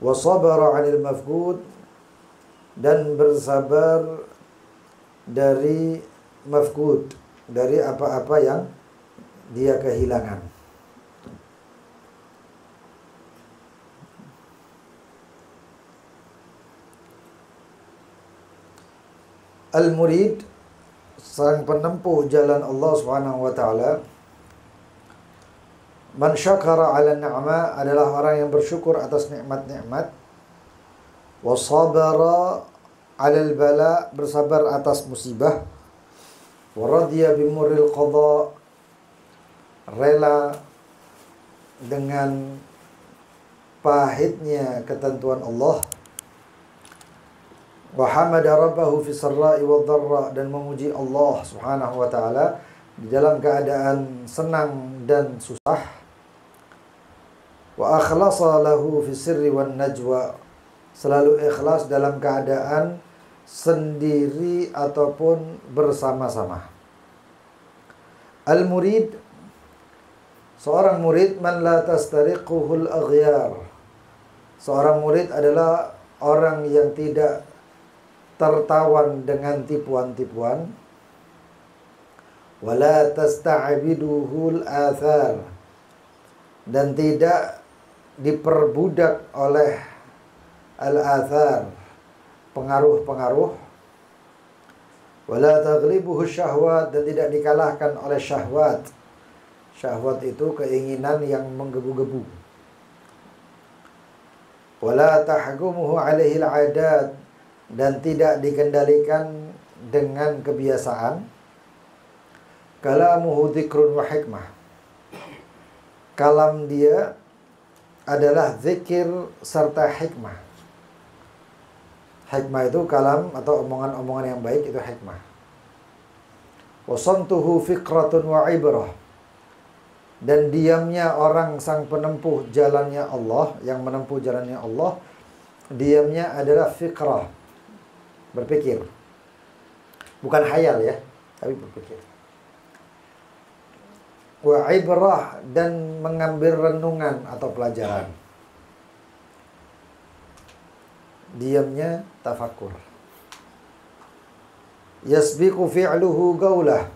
wa sabara 'anil mafqud, dan bersabar dari mafqud, dari apa-apa yang dia kehilangan. Al-murid, sang penempuh jalan Allah Subhanahu wa taala, man syakara 'ala ni'ma, adalah orang yang bersyukur atas nikmat-nikmat, wa sabara 'alal bala, bersabar atas musibah, wa radiya bimurril qada, rela dengan pahitnya ketentuan Allah, wa hamada rabbahu fi sarra'i wad dharra, dan memuji Allah Subhanahu wa taala di dalam keadaan senang dan susah, wa akhlasa lahu fi sirri wan najwa, selalu ikhlas dalam keadaan sendiri ataupun bersama-sama. Al-murid, seorang murid, man la tastariquhul aghyar, seorang murid adalah orang yang tidak tertawan dengan tipuan-tipuan, wala tasta'biduhul athar, dan tidak diperbudak oleh al-athar, pengaruh-pengaruh, wala taghlibuhu syahwat, dan tidak dikalahkan oleh syahwat. Syahwat itu keinginan yang menggebu-gebu. Wala tahkumuhu alaihi al-adat, dan tidak dikendalikan dengan kebiasaan. Kalamuhu dzikrun wa hikmah, kalam dia adalah zikir serta hikmah. Hikmah itu kalam atau omongan-omongan yang baik, itu hikmah. Wa samtuhu fikratun wa ibrah, dan diamnya orang sang penempuh jalannya Allah, yang menempuh jalannya Allah, diamnya adalah fikrah, berpikir. Bukan hayal ya, tapi berpikir. Wa ibrah, dan mengambil renungan atau pelajaran. Diamnya tafakur. Yasbiqu fi'luhu gaulah,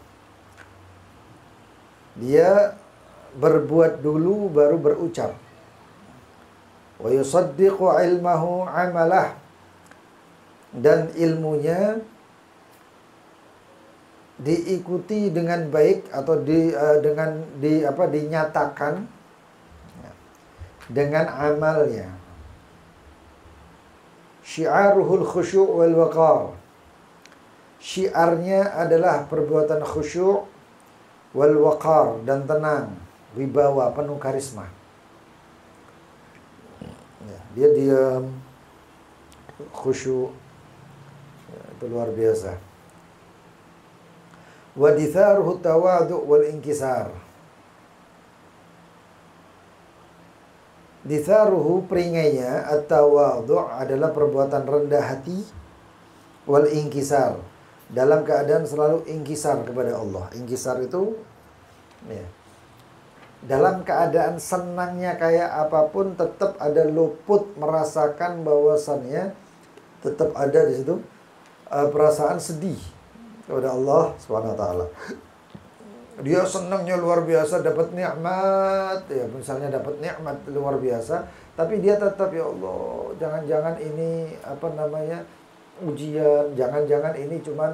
dia berbuat dulu baru berucap. Wa yusaddiqu ilmahu amalah, dan ilmunya diikuti dengan baik atau dinyatakan dengan amalnya. Syiaruhul khusyu' wal waqar, syiarnya adalah perbuatan khusyuk, wal waqar, dan tenang, wibawa, penuh karisma. Dia diam, khusyuk, itu luar biasa. Wa ditharuhu tawadu' wal inkisar, ditharuhu, peringainya, at-tawadu' adalah perbuatan rendah hati, wal inkisar, dalam keadaan selalu inkisar kepada Allah. Inkisar itu ya, dalam keadaan senangnya kayak apapun tetap ada luput merasakan bahwasannya tetap ada di situ perasaan sedih kepada Allah SWT. Dia senangnya luar biasa, dapat nikmat ya, misalnya dapat nikmat luar biasa, tapi dia tetap, ya Allah, jangan-jangan ini ujian, jangan-jangan ini cuman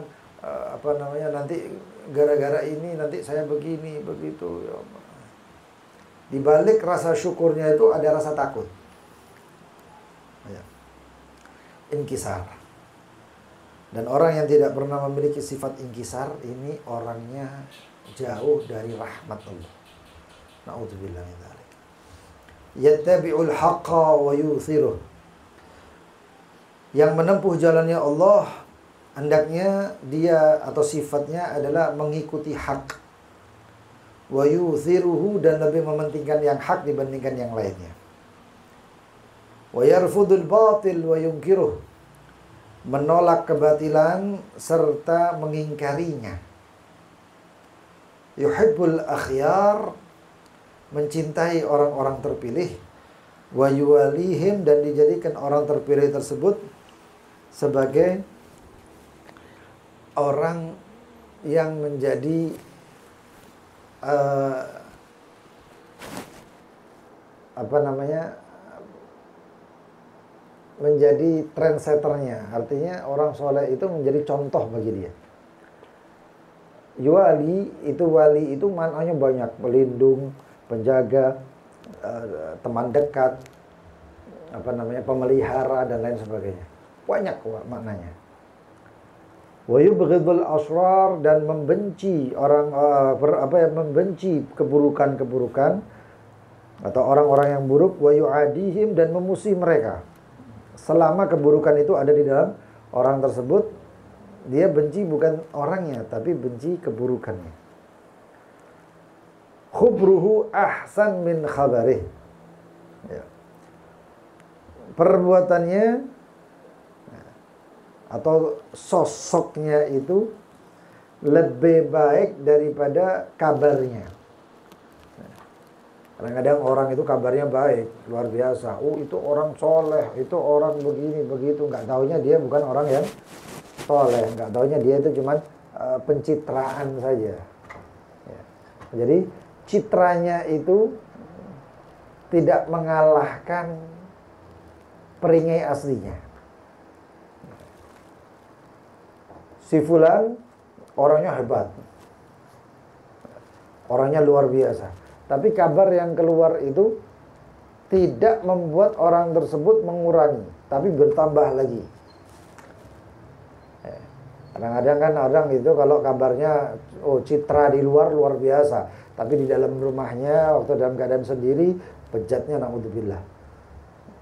nanti gara-gara ini nanti saya begini begitu, ya Allah. Di balik rasa syukurnya itu ada rasa takut. Ya. Inkisar. Dan orang yang tidak pernah memiliki sifat inkisar, ini orangnya jauh dari rahmat Allah. Na'udzubillah min dzalik. Yattabi'ul haqqa wa yuthiruh. Yang menempuh jalannya Allah, hendaknya dia atau sifatnya adalah mengikuti hak. Wa yuthiruhu, dan lebih mementingkan yang hak dibandingkan yang lainnya. Wa yarfudul batil wa yunkiruh, menolak kebatilan serta mengingkarinya. Yuhibbul akhyar, mencintai orang-orang terpilih. wa yuwalihim, dan dijadikan orang terpilih tersebut sebagai orang yang menjadi menjadi trendsetternya. Artinya orang soleh itu menjadi contoh bagi dia. Wali itu maknanya banyak, pelindung, penjaga, teman dekat, pemelihara dan lain sebagainya. Banyak maknanya. Wa yubghidul asrar, dan membenci orang membenci keburukan-keburukan atau orang-orang yang buruk. Wa yu'adihim, dan memusuhi mereka. Selama keburukan itu ada di dalam orang tersebut, dia benci bukan orangnya, tapi benci keburukannya. Khubruhu ahsan min khabarih. Ya. Perbuatannya atau sosoknya itu lebih baik daripada kabarnya. Kadang-kadang orang itu kabarnya baik, luar biasa. Oh, itu orang soleh, itu orang begini, begitu. Nggak taunya dia bukan orang yang soleh. Nggak taunya dia itu cuma pencitraan saja. Ya. Jadi citranya itu tidak mengalahkan perangai aslinya. Si fulan orangnya hebat, orangnya luar biasa, tapi kabar yang keluar itu tidak membuat orang tersebut mengurangi, tapi bertambah lagi. Kadang-kadang kan orang itu kalau kabarnya citra di luar luar biasa, tapi di dalam rumahnya waktu dalam keadaan sendiri bejatnya naudzubillah.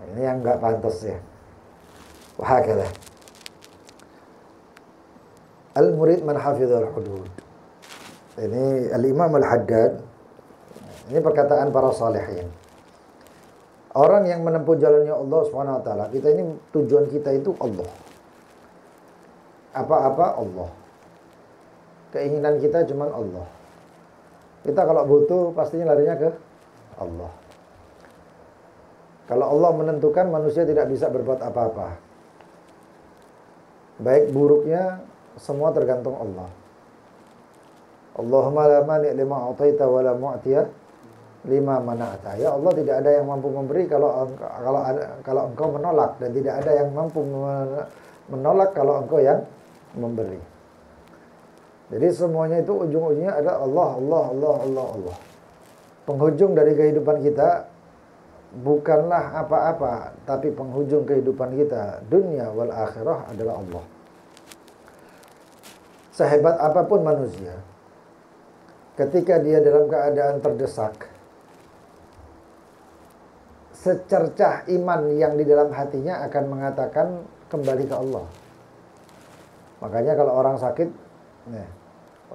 Ini yang nggak pantas ya. Wahakala. Al-murid man hafizul hudud. Ini Al-Imam Al-Haddad. Ini perkataan para salihin. Orang yang menempuh jalannya Allah SWT, kita ini tujuan kita itu Allah. Apa-apa Allah. Keinginan kita cuma Allah. Kita kalau butuh pastinya larinya ke Allah. Kalau Allah menentukan, manusia tidak bisa berbuat apa-apa. Baik buruknya semua tergantung Allah. Allahumma la mani' lima a'taita wa la mu'tiya lima mana'ta. Ya Allah, tidak ada yang mampu memberi kalau engkau menolak, dan tidak ada yang mampu menolak kalau engkau yang memberi. Jadi semuanya itu ujung-ujungnya ada Allah, Allah, Allah, Allah, Allah. Penghujung dari kehidupan kita bukanlah apa-apa, tapi penghujung kehidupan kita dunia wal akhirah adalah Allah. Sehebat apapun manusia, ketika dia dalam keadaan terdesak, secercah iman yang di dalam hatinya akan mengatakan kembali ke Allah. Makanya kalau orang sakit,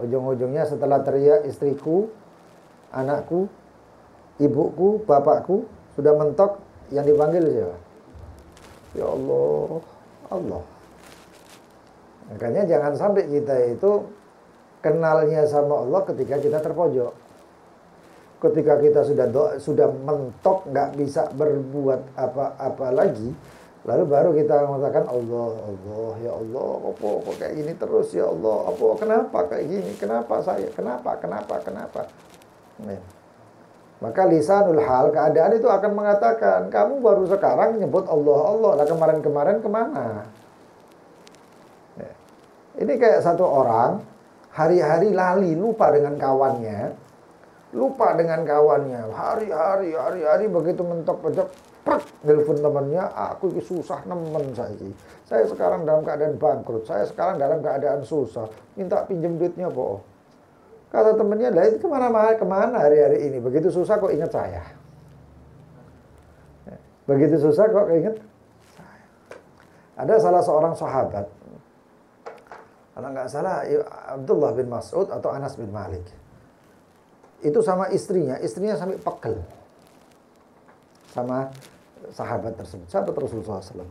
ujung-ujungnya setelah teriak istriku, anakku, ibuku, bapakku sudah mentok, yang dipanggil siapa? Ya Allah, Allah. Makanya jangan sampai kita itu kenalnya sama Allah ketika kita terpojok. Ketika kita sudah mentok, nggak bisa berbuat apa-apa lagi, lalu baru kita mengatakan Allah, Allah, ya Allah, apa kayak gini terus ya Allah, apa kenapa kayak gini, kenapa saya, kenapa. Maka lisanul hal, keadaan itu akan mengatakan, kamu baru sekarang nyebut Allah, Allah, lah kemarin-kemarin kemana? Ini kayak satu orang hari-hari lali, lupa dengan kawannya, hari-hari begitu mentok-mentok, telepon temannya, aku ini susah nemen saya sekarang dalam keadaan bangkrut, saya sekarang dalam keadaan susah, minta pinjam duitnya po. Kata temannya, lah itu kemana hari-hari ini, begitu susah kok ingat saya, begitu susah kok ingat saya. Ada salah seorang sahabat, kalau nggak salah Abdullah bin Mas'ud atau Anas bin Malik, itu sama istrinya sampai pegel sama sahabat tersebut, sahabat Rasulullah SAW.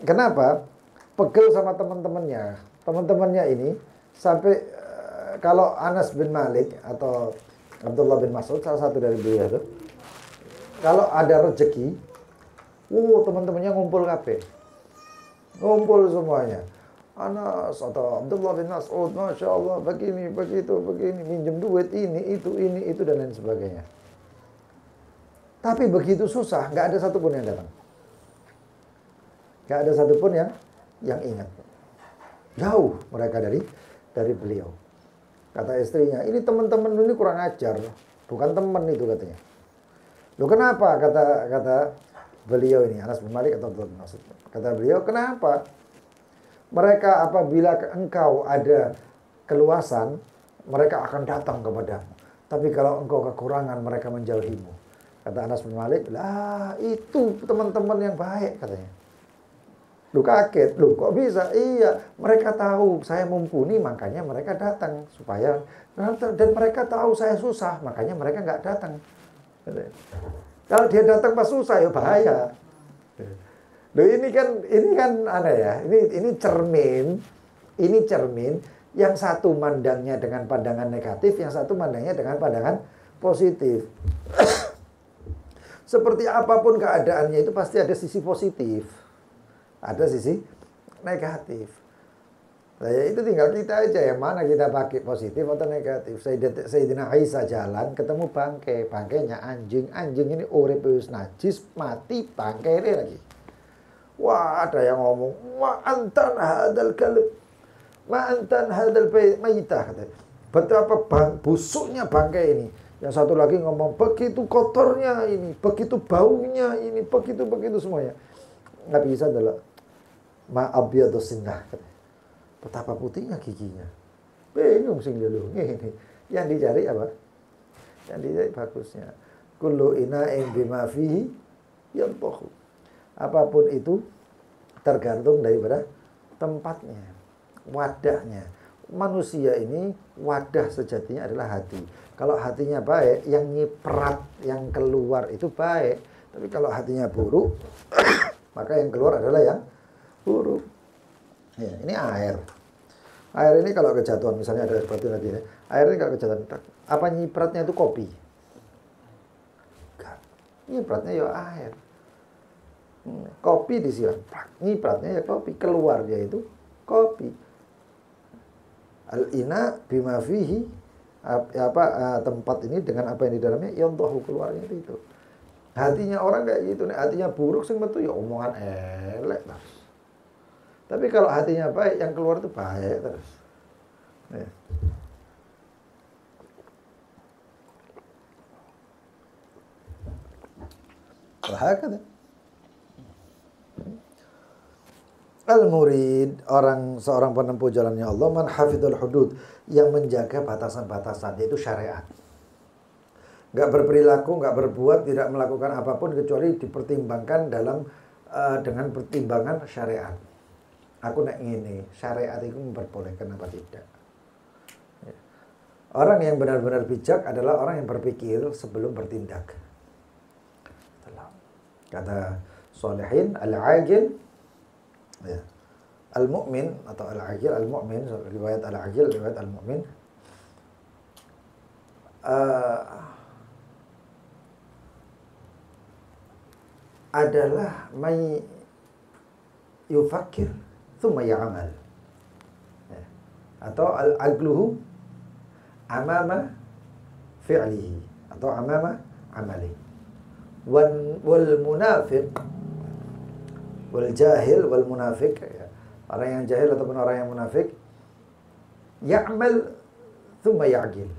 Kenapa? Pegel sama teman-temannya ini sampai kalau Anas bin Malik atau Abdullah bin Mas'ud, salah satu dari beliau itu, kalau ada rezeki, teman-temannya ngumpul kabeh. Ngumpul semuanya. Anas atau Abdullah bin Mas'ud, Masya Allah, begini, begitu, begini, minjem duit, ini, itu, dan lain sebagainya. Tapi begitu susah, nggak ada satupun yang datang. Nggak ada satupun yang ingat. Jauh mereka dari beliau. Kata istrinya, ini teman-teman ini kurang ajar. Bukan teman itu katanya. Loh kenapa? Kata beliau ini, Anas bin Malik atau Abdullah bin Mas'ud. Kata beliau, kenapa? Mereka apabila engkau ada keluasan, mereka akan datang kepadamu. Tapi kalau engkau kekurangan, mereka menjauhimu. Kata Anas bin Malik, lah itu teman-teman yang baik katanya. Lu kaget, lu kok bisa? Iya, mereka tahu saya mumpuni, makanya mereka datang. Dan mereka tahu saya susah, makanya mereka nggak datang. Kalau dia datang pas susah, ya bahaya. Loh ini kan aneh ya. Ini cermin yang satu mandangnya dengan pandangan negatif, yang satu mandangnya dengan pandangan positif. Seperti apapun keadaannya itu pasti ada sisi positif. Ada sisi negatif. Nah, ya itu tinggal kita aja yang mana kita pakai positif atau negatif. Sayyidina Isa jalan ketemu bangkainya anjing ini urip wis najis, mati bangkai lagi. Wah, ada yang ngomong, "Ma antan hadal kalb. Ma antan hadal mayitah." Betapa busuknya bangkai ini. Yang satu lagi ngomong, "Begitu kotornya ini, begitu baunya ini, begitu semuanya." Nggak bisa adalah ma abyadu sinnah. Betapa putihnya giginya. Bingung sing dulu ini. Yang dicari apa? Yang dicari bagusnya. Kullu ina'in bima fihi yantahu. Apapun itu tergantung daripada tempatnya, wadahnya. Manusia ini wadah sejatinya adalah hati. Kalau hatinya baik, yang nyiprat, yang keluar itu baik. Tapi kalau hatinya buruk, maka yang keluar adalah yang buruk. Ya, ini air. Air ini kalau kejatuhan, misalnya ada seperti tadi ya. Air ini kalau kejatuhan, apa nyipratnya itu kopi? Enggak. Nyipratnya ya air. Kopi disiram, nyipratnya ya kopi, keluar dia itu kopi. Al-ina bima fihi, tempat ini dengan apa yang di dalamnya, yantahu, keluarnya itu. Hatinya orang kayak gitu, hatinya buruk sing metu ya omongan elek terus. Tapi kalau hatinya baik, yang keluar itu baik terus. Ya. Bahkan al-murid, seorang penempuh jalannya Allah, man hafidhul hudud, yang menjaga batasan-batasan, yaitu syariat. Nggak berperilaku, nggak berbuat, tidak melakukan apapun kecuali dipertimbangkan dengan pertimbangan syariat. Aku nak ngini, syariat itu memperbolehkan apa tidak. Ya. Orang yang benar-benar bijak adalah orang yang berpikir sebelum bertindak. Kata Sholihin, al-agil, ya. Al-mu'min atau al-agil, al-mu'min, riwayat al-agil, riwayat al-mu'min, adalah may yufakir thumma ya'amal, ya. Atau al-agluhu amama fi'lihi atau amama amali. Wal munafiq wal jahil wal munafiq, ya. Orang yang jahil ataupun orang yang munafik, ya'mal thumma ya'gil,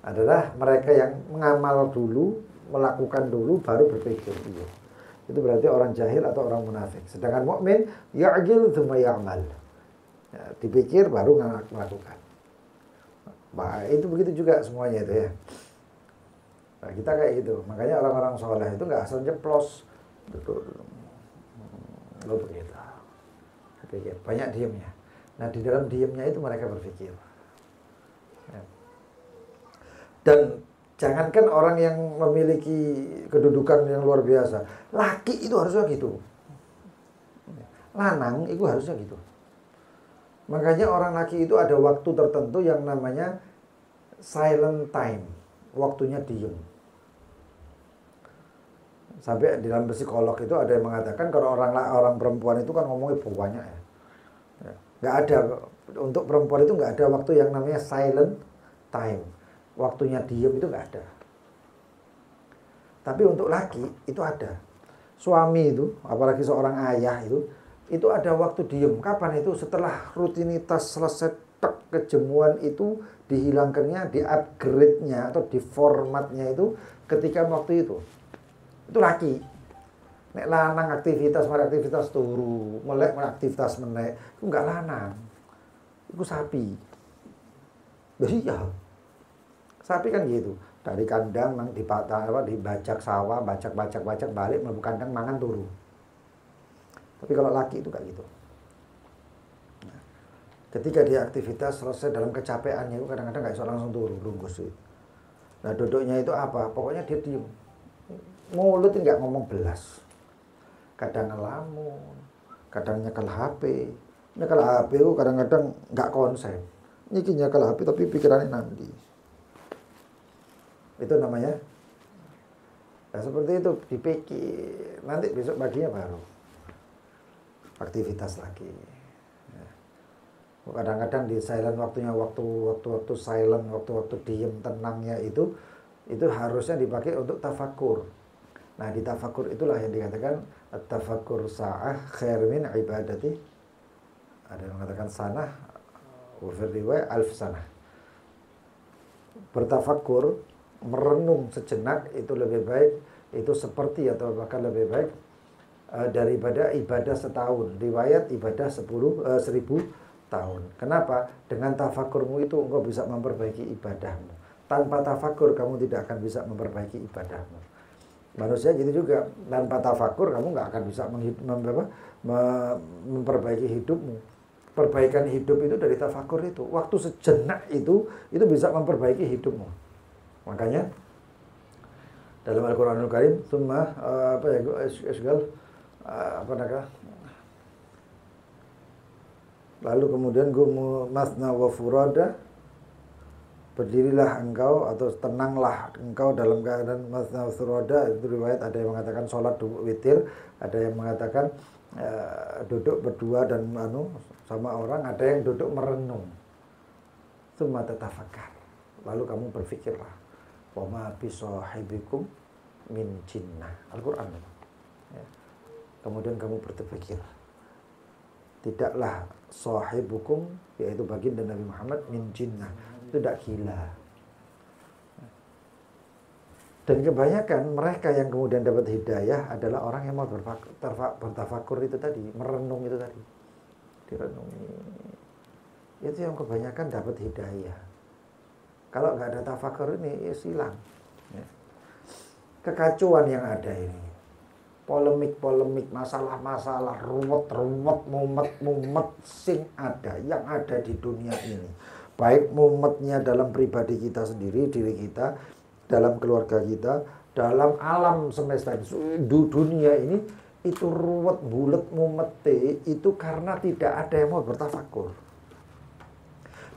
adalah mereka yang mengamal dulu, melakukan dulu, baru berpikir dulu. Itu berarti orang jahil atau orang munafik. Sedangkan mukmin ya'gil thumma ya'mal, ya, dipikir baru melakukan. Nah, itu begitu juga semuanya itu ya. Nah, kita kayak gitu. Makanya orang-orang soleh itu nggak asal jeplos. Lo begitu. Berpikir. Banyak diamnya. Nah, di dalam diamnya itu mereka berpikir. Ya. Dan jangankan orang yang memiliki kedudukan yang luar biasa. Laki itu harusnya gitu. Lanang itu harusnya gitu. Makanya orang laki itu ada waktu tertentu yang namanya silent time. Waktunya diem. Sampai di dalam psikolog itu ada yang mengatakan kalau orang perempuan itu kan ngomongnya banyak ya. Nggak ada, untuk perempuan itu nggak ada waktu yang namanya silent time. Waktunya diem itu nggak ada. Tapi untuk laki itu ada. Suami itu, apalagi seorang ayah itu ada waktu diem. Kapan itu? Setelah rutinitas selesai, kejemuan itu dihilangkannya, di-upgrade-nya atau di-formatnya itu ketika waktu itu. Itu laki. Nek lanang aktivitas turu, melek aktivitas menek, itu enggak lanang. Itu sapi. Iya. Sapi kan gitu. Dari kandang nang dibajak sawah, bajak balik mlebu kandang mangan turu. Tapi kalau laki itu enggak gitu. Nah, ketika dia aktivitas selesai dalam kecapeannya itu kadang-kadang enggak bisa langsung turu, runggus itu. Nah, duduknya itu apa? Pokoknya dia diem. Mulut nggak ngomong belas, kadang ngelamun, kadang nyekel HP. Nyekel HP itu kadang-kadang nggak konsen. Ini nyekel HP tapi pikirannya nanti. Itu namanya. Nah, seperti itu dipikir. Nanti besok paginya baru aktivitas lagi. Kadang-kadang di silent waktunya waktu silent, waktu diem tenangnya itu harusnya dipakai untuk tafakur. Nah, di tafakur itulah yang dikatakan tafakur sa'ah khair min ibadati. Ada yang mengatakan sanah wa fi riwayah alf sanah. Bertafakur, merenung sejenak itu lebih baik, itu seperti atau bahkan lebih baik daripada ibadah setahun. Riwayat ibadah 1000 tahun. Kenapa? Dengan tafakurmu itu engkau bisa memperbaiki ibadahmu. Tanpa tafakur kamu tidak akan bisa memperbaiki ibadahmu. Manusia gitu juga, tanpa tafakur kamu nggak akan bisa memperbaiki hidupmu. Perbaikan hidup itu dari tafakur itu. Waktu sejenak itu bisa memperbaiki hidupmu. Makanya dalam Al-Qur'anul Karim, lalu kemudian masna wa furada, berdirilah engkau atau tenanglah engkau dalam keadaan masna wa furada. Itu riwayat ada yang mengatakan sholat witir, ada yang mengatakan duduk berdua dan sama orang, ada yang duduk merenung. Tsumma tatafakar, lalu kamu berpikirlah, wa ma bisahibikum min jinnah. Al-Qur'an. Ya. Kemudian kamu berpikir, tidaklah sahibukum, yaitu baginda Nabi Muhammad, min jinnah, itu tidak gila. Dan kebanyakan mereka yang kemudian dapat hidayah adalah orang yang mau bertafakur itu tadi, merenung itu tadi, direnungi. Itu yang kebanyakan dapat hidayah. Kalau nggak ada tafakur ini, ya silang. Ya. Kekacauan yang ada ini, polemik-polemik, masalah-masalah, ruwet-ruwet, mumet-mumet yang ada di dunia ini. Baik mumetnya dalam pribadi kita sendiri, diri kita, dalam keluarga kita, dalam alam semesta dunia ini, itu ruwet, bulet, mumete, itu karena tidak ada yang mau bertafakur.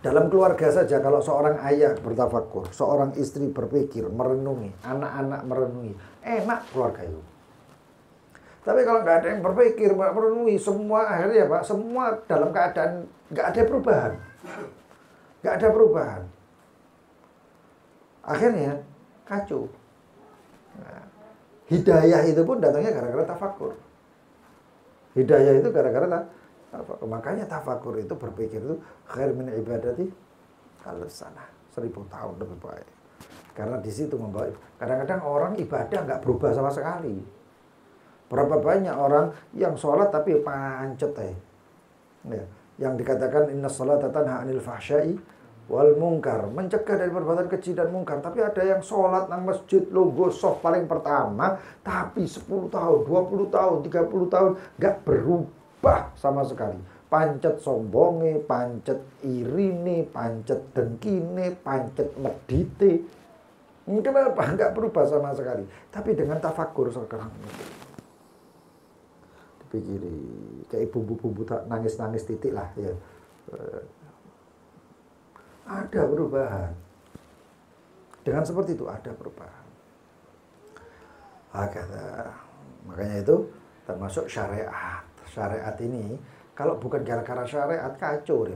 Dalam keluarga saja, kalau seorang ayah bertafakur, seorang istri berpikir, merenungi, anak-anak merenungi, enak keluarga itu. Tapi kalau nggak ada yang berpikir, merenungi, semua akhirnya Pak, semua dalam keadaan nggak ada perubahan. Nggak ada perubahan. Akhirnya kacau. Nah, hidayah itu pun datangnya gara-gara tafakur. Hidayah itu gara-gara tafakur. Makanya tafakur itu berpikir itu khair min ibadati al-sanah. 1000 tahun lebih baik. Karena di situ membawa. Kadang-kadang orang ibadah nggak berubah sama sekali. Berapa banyak orang yang sholat tapi pancet ya. Yang dikatakan inna sholata tanha 'anil fahsya'i wal munkar, mencegah dari perbuatan keji dan mungkar. Tapi ada yang sholat nang masjid logo soft paling pertama, tapi 10 tahun, 20 tahun, 30 tahun nggak berubah sama sekali. Pancet sombonge, pancet irine, pancet dengkine, pancet medite. Kenapa? Nggak berubah sama sekali. Tapi dengan tafakur sekarang dipikiri, kayak bumbu-bumbu nangis-nangis titik lah ya. Ada perubahan. Dengan seperti itu ada perubahan. Hakata. Makanya itu termasuk syariat. Syariat ini kalau bukan gara-gara syariat kacau.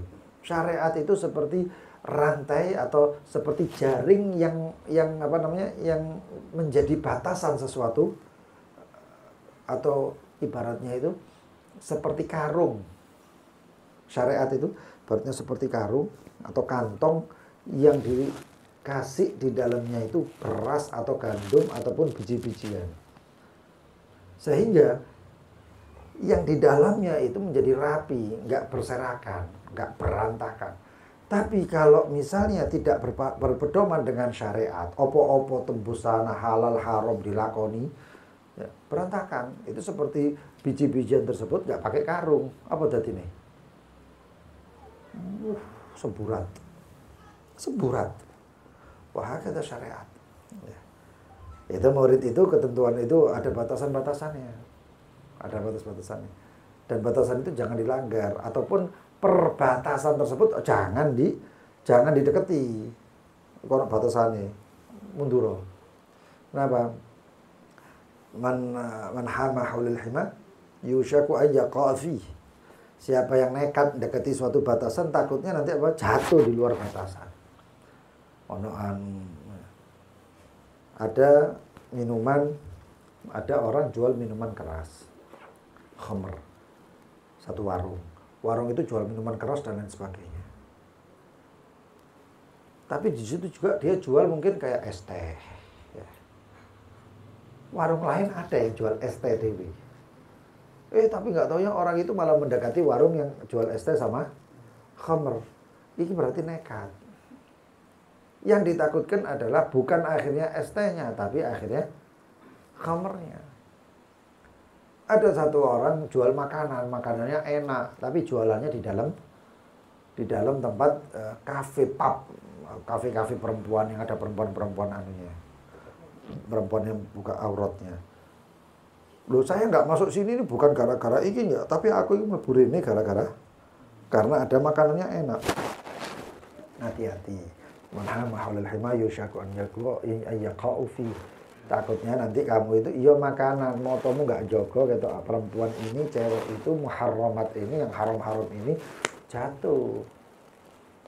Syariat itu seperti rantai atau seperti jaring yang apa namanya, yang menjadi batasan sesuatu, atau ibaratnya itu seperti karung. Syariat itu ibaratnya seperti karung atau kantong yang dikasih di dalamnya itu beras atau gandum ataupun biji-bijian. Sehingga yang di dalamnya itu menjadi rapi, nggak berserakan, nggak berantakan. Tapi kalau misalnya tidak berpedoman dengan syariat, opo-opo tembus sana, halal haram dilakoni, ya, berantakan. Itu seperti biji-bijian tersebut nggak pakai karung. Apa tadi nih? Seburat. Seburat. Wah, kata syariat. Ya. Itu murid itu, ketentuan itu ada batasan-batasannya. Ada batas-batasannya. Dan batasan itu jangan dilanggar. Ataupun perbatasan tersebut jangan didekati. Kalau batasannya mundur. Kenapa? Man hama haulil hima yushaku ayyaqa fi. Siapa yang nekat dekati suatu batasan, takutnya nanti apa? Jatuh di luar batasan. Ada minuman, ada orang jual minuman keras, khamr, satu warung. Warung itu jual minuman keras dan lain sebagainya. Tapi di situ juga dia jual mungkin kayak es teh. Ya. Warung lain ada yang jual es teh dewi. Tapi nggak taunya orang itu malah mendekati warung yang jual es teh sama khamr. Ini berarti nekat. Yang ditakutkan adalah bukan akhirnya es tehnya, tapi akhirnya khamrnya. Ada satu orang jual makanan, makanannya enak, tapi jualannya di dalam tempat kafe pub, kafe-kafe perempuan yang ada perempuan-perempuan anunya, perempuan yang buka auratnya. Loh, saya nggak masuk sini ini bukan gara-gara ini ya, tapi aku ini melebur ini karena ada makanannya enak. Hati-hati. Manhama haulil hima yushaku an yaqa'u fi. Takutnya nanti kamu itu iya makanan, motomu nggak jogo gitu, perempuan ini, cewek itu, muharramat ini, yang haram-haram ini jatuh.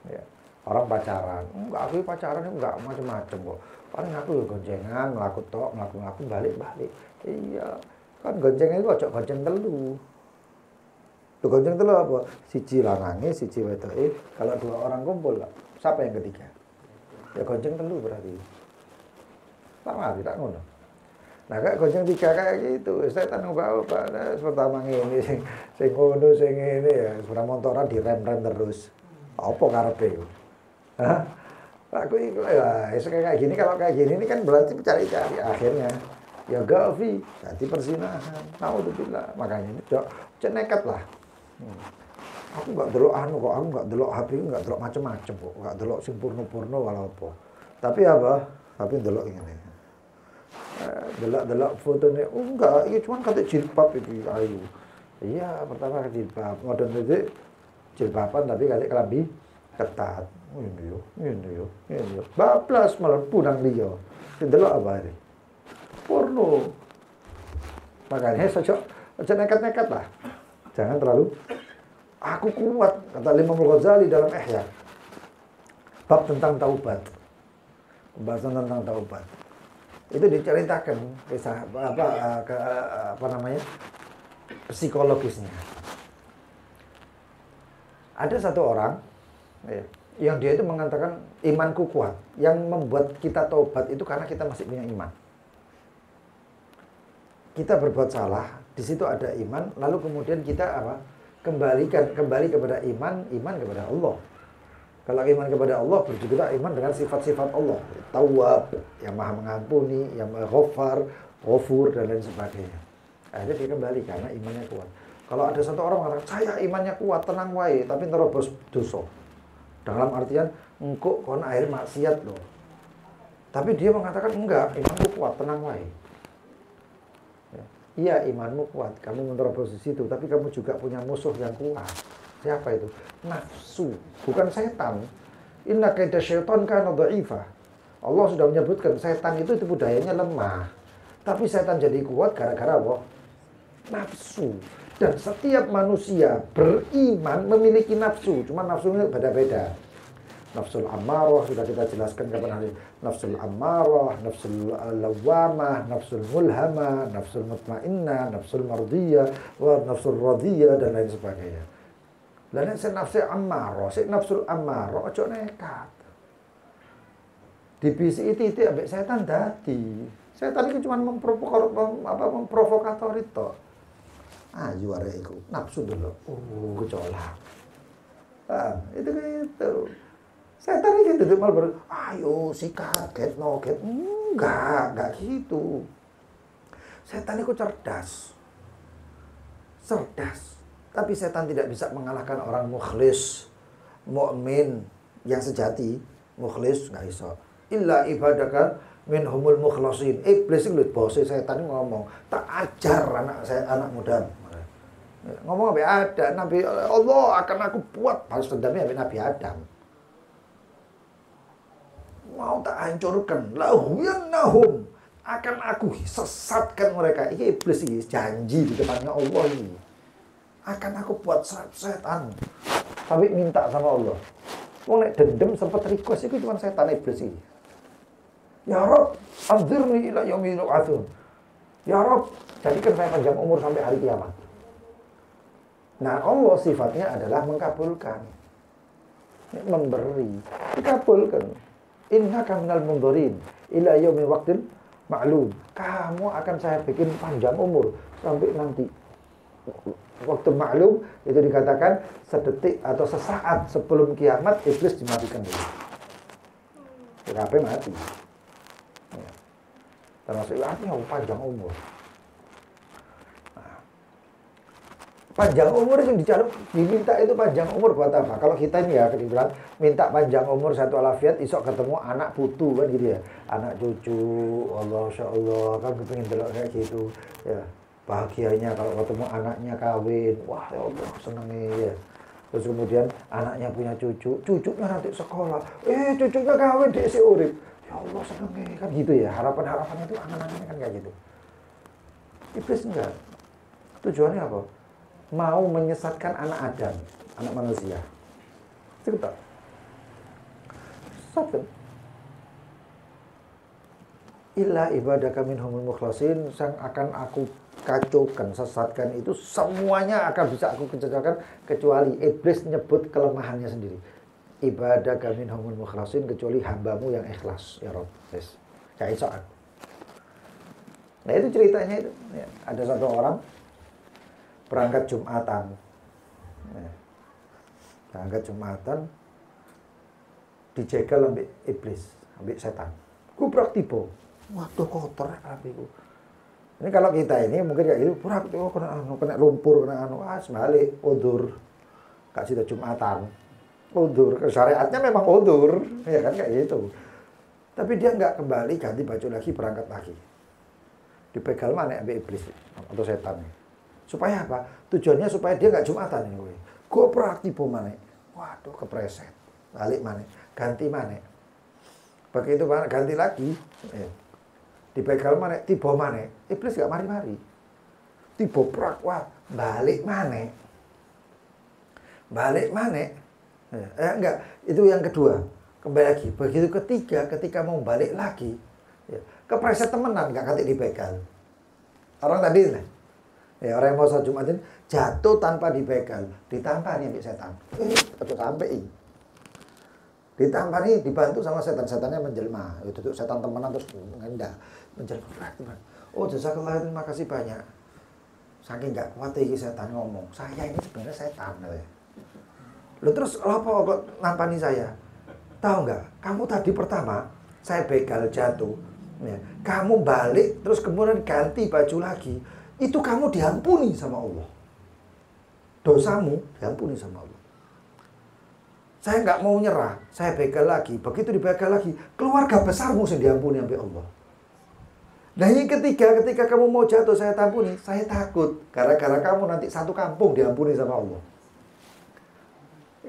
Ya. Orang pacaran, enggak, aku pacaran enggak macam-macam kok. Paling aku ya goncengan, melaku balik-balik. Iya, kan goncengan itu ojo gonceng telu. Tuh gonceng telu apa? Siji lanange, siji wedoke. Kalau dua orang kumpul, siapa yang ketiga? Ya gonceng telu berarti. Sama tidak ngono. Nah, kayak gonceng tiga kayak gitu. Setan ubah-ubah. Pertama ngene sing ngono sing ngene ya, sepeda motoran direm-rem terus. Apa karepe? Hah? Aku itu ya, kayak gini, kalau kayak gini ini kan berarti cari-cari akhirnya. Ya gafi, jadi persinahan. Naudzubillah. Makanya ini nekat lah. Aku enggak delok kok, aku enggak delok HP, enggak delok macam-macam kok, enggak delok sing purno-purno walau apa. Tapi apa? Tapi delok ngene. Delok fotonya, enggak, ini cuma kata jilbab itu ayu. Iya, pertama jilbab, modern itu jilbaban tapi kata kelambi ketat. Ini yo. Bablas malah punang dia. Delok apa ini? Porno. Makanya aja nekat-nekat lah. Jangan terlalu aku kuat, kata Imam Ghazali dalam Ihya. Bab tentang taubat. Pembahasan tentang taubat. Itu diceritakan kisah apa namanya? Psikologisnya. Ada satu orang yang dia itu mengatakan imanku kuat. Yang membuat kita taubat itu karena kita masih punya iman. Kita berbuat salah, di situ ada iman, lalu kemudian kita apa? Kembali kepada iman kepada Allah. Kalau iman kepada Allah, berjugalah iman dengan sifat-sifat Allah. Tawwab, yang maha mengampuni, yang maha ghafar, ghafur, dan lain sebagainya. Akhirnya dia kembali karena imannya kuat. Kalau ada satu orang mengatakan, saya imannya kuat, tenang wae, tapi nerobos dosa. Dalam artian, engkau kon air maksiat loh. Tapi dia mengatakan, enggak, imanku kuat, tenang wae. Iya, imanmu kuat, kamu menerobos di situ, tapi kamu juga punya musuh yang kuat. Siapa itu? Nafsu, bukan setan. Inna kaida syaitan kana dha'ifa. Allah sudah menyebutkan setan itu budayanya lemah. Tapi setan jadi kuat gara-gara apa? Nafsu. Dan setiap manusia beriman memiliki nafsu. Cuma nafsunya beda-beda. Nafsul ammarah sudah kita jelaskan kapan hari. Nafsul ammarah, nafsul lawamah, nafsul mulhamah, nafsul mutmainnah, nafsul mardiyah, nafsul radiyah, dan lain sebagainya. Dan yang nafsul ammarah, nafsul ammarah ojo nekat. Dibisi itu ambek setan dadi. Setan itu cuma memprovokator itu. Ayo arek iku nafsu dulu. Kecolak. Itu gitu. Setan itu gitu malah ayo sikat, get no get. Enggak gitu. Setan itu cerdas. Tapi setan tidak bisa mengalahkan orang mukhlis, mukmin yang sejati. Mukhlis enggak bisa. Illa ibadaka minhumul mukhlasin. Iblis itu bose setan ngomong, tak ajar anak muda. Ngomong apa ada Nabi Allah akan aku buat balas dendamnya sampai Nabi Adam. Mau tak hancurkan, lahuyannahum, akan aku sesatkan mereka. Ini iblis ini janji di depannya Allah ini. Akan aku buat setan. Tapi minta sama Allah. Mau nek dendam sempat request itu cuma setan iblis ini. Ya Rabb, anzirni ila yaumil ba'tsun. Ya Rabb, jadikan saya panjang umur sampai hari kiamat. Nah, Allah sifatnya adalah mengkabulkan. Memberi, dikabulkan. Innaka minal mundzirin ila yaumil waqtil ma'lum. Kamu akan saya bikin panjang umur sampai nanti waktu maklum, itu dikatakan sedetik atau sesaat sebelum kiamat iblis dimatikan dulu. Sampai mati. Ya. Termasuk artinya panjang umur. Panjang umur yang diminta itu panjang umur buat apa? Kalau kita ini ya kebetulan minta panjang umur satu alafiat, isok ketemu anak putu kan gitu ya, anak cucu, Allah Masya Allah kan kepingin delok kayak gitu ya, bahagianya kalau ketemu anaknya kawin, wah ya Allah senengnya ya. Terus kemudian anaknya punya cucu, cucunya nanti sekolah, cucunya kawin di isi urip, ya Allah senengnya kan gitu ya, harapannya itu angan-angannya kan kayak gitu. Iblis enggak, tujuannya apa? Mau menyesatkan anak Adam, anak manusia. Cerita. Sesatkan. Illa ibadaka minhumul mukhlasin, sang akan aku kacaukan, sesatkan itu semuanya akan bisa aku kacaukan kecuali iblis nyebut kelemahannya sendiri. Ibadaka minhumul mukhlasin, kecuali hambamu yang ikhlas ya Rabb. Yes. Kayak soal. Nah itu ceritanya itu. Ya, ada satu orang berangkat Jumatan. Berangkat Jumatan dijegal ambek iblis, ambek setan. Kubrak tiba. Waduh kotor apiku. Ini kalau kita ini mungkin kayak gitu, kubrak tiba kena lumpur, kena sebalik udur. Gak sida Jumatan. Udur, syariatnya memang udur, ya kan kayak gitu. Tapi dia enggak kembali, ganti baju lagi, berangkat lagi. Dipegal mana ambek iblis atau setan. Supaya apa? Tujuannya supaya dia nggak Jumatan ini. Gue praktik mana? Waduh kepreset. Balik mana? Ganti mana? Begitu ganti lagi. Dipegal mana? Tiba mana? Iblis nggak mari-mari. Tiba prak. Wah balik mana? Balik mana? Enggak. Itu yang kedua. Kembali lagi. Begitu ketiga, ketika mau balik lagi, kepreset temenan nggak ganti dipegal. Orang tadi nih. Ya, orang yang mau sholat Jumatin jatuh tanpa dibegal, ditampani sampai setan. Sampai ditampani, dibantu sama setan-setannya menjelma. Itu setan temenan terus ngendah, menjelma. Oh, jazakallah, terima kasih banyak. Saking enggak kuat iki setan ngomong. Saya ini sebenarnya setan ya. Loh terus apa kok nampani saya? Tahu enggak? Kamu tadi pertama saya begal jatuh. Ya. Kamu balik terus kemudian ganti baju lagi. Itu kamu diampuni sama Allah. Dosamu diampuni sama Allah. Saya nggak mau nyerah. Saya begal lagi. Begitu dibegal lagi, keluarga besarmu yang diampuni sampai Allah. Nah yang ketiga, ketika kamu mau jatuh saya ampuni. Saya takut. Gara-gara kamu nanti satu kampung diampuni sama Allah.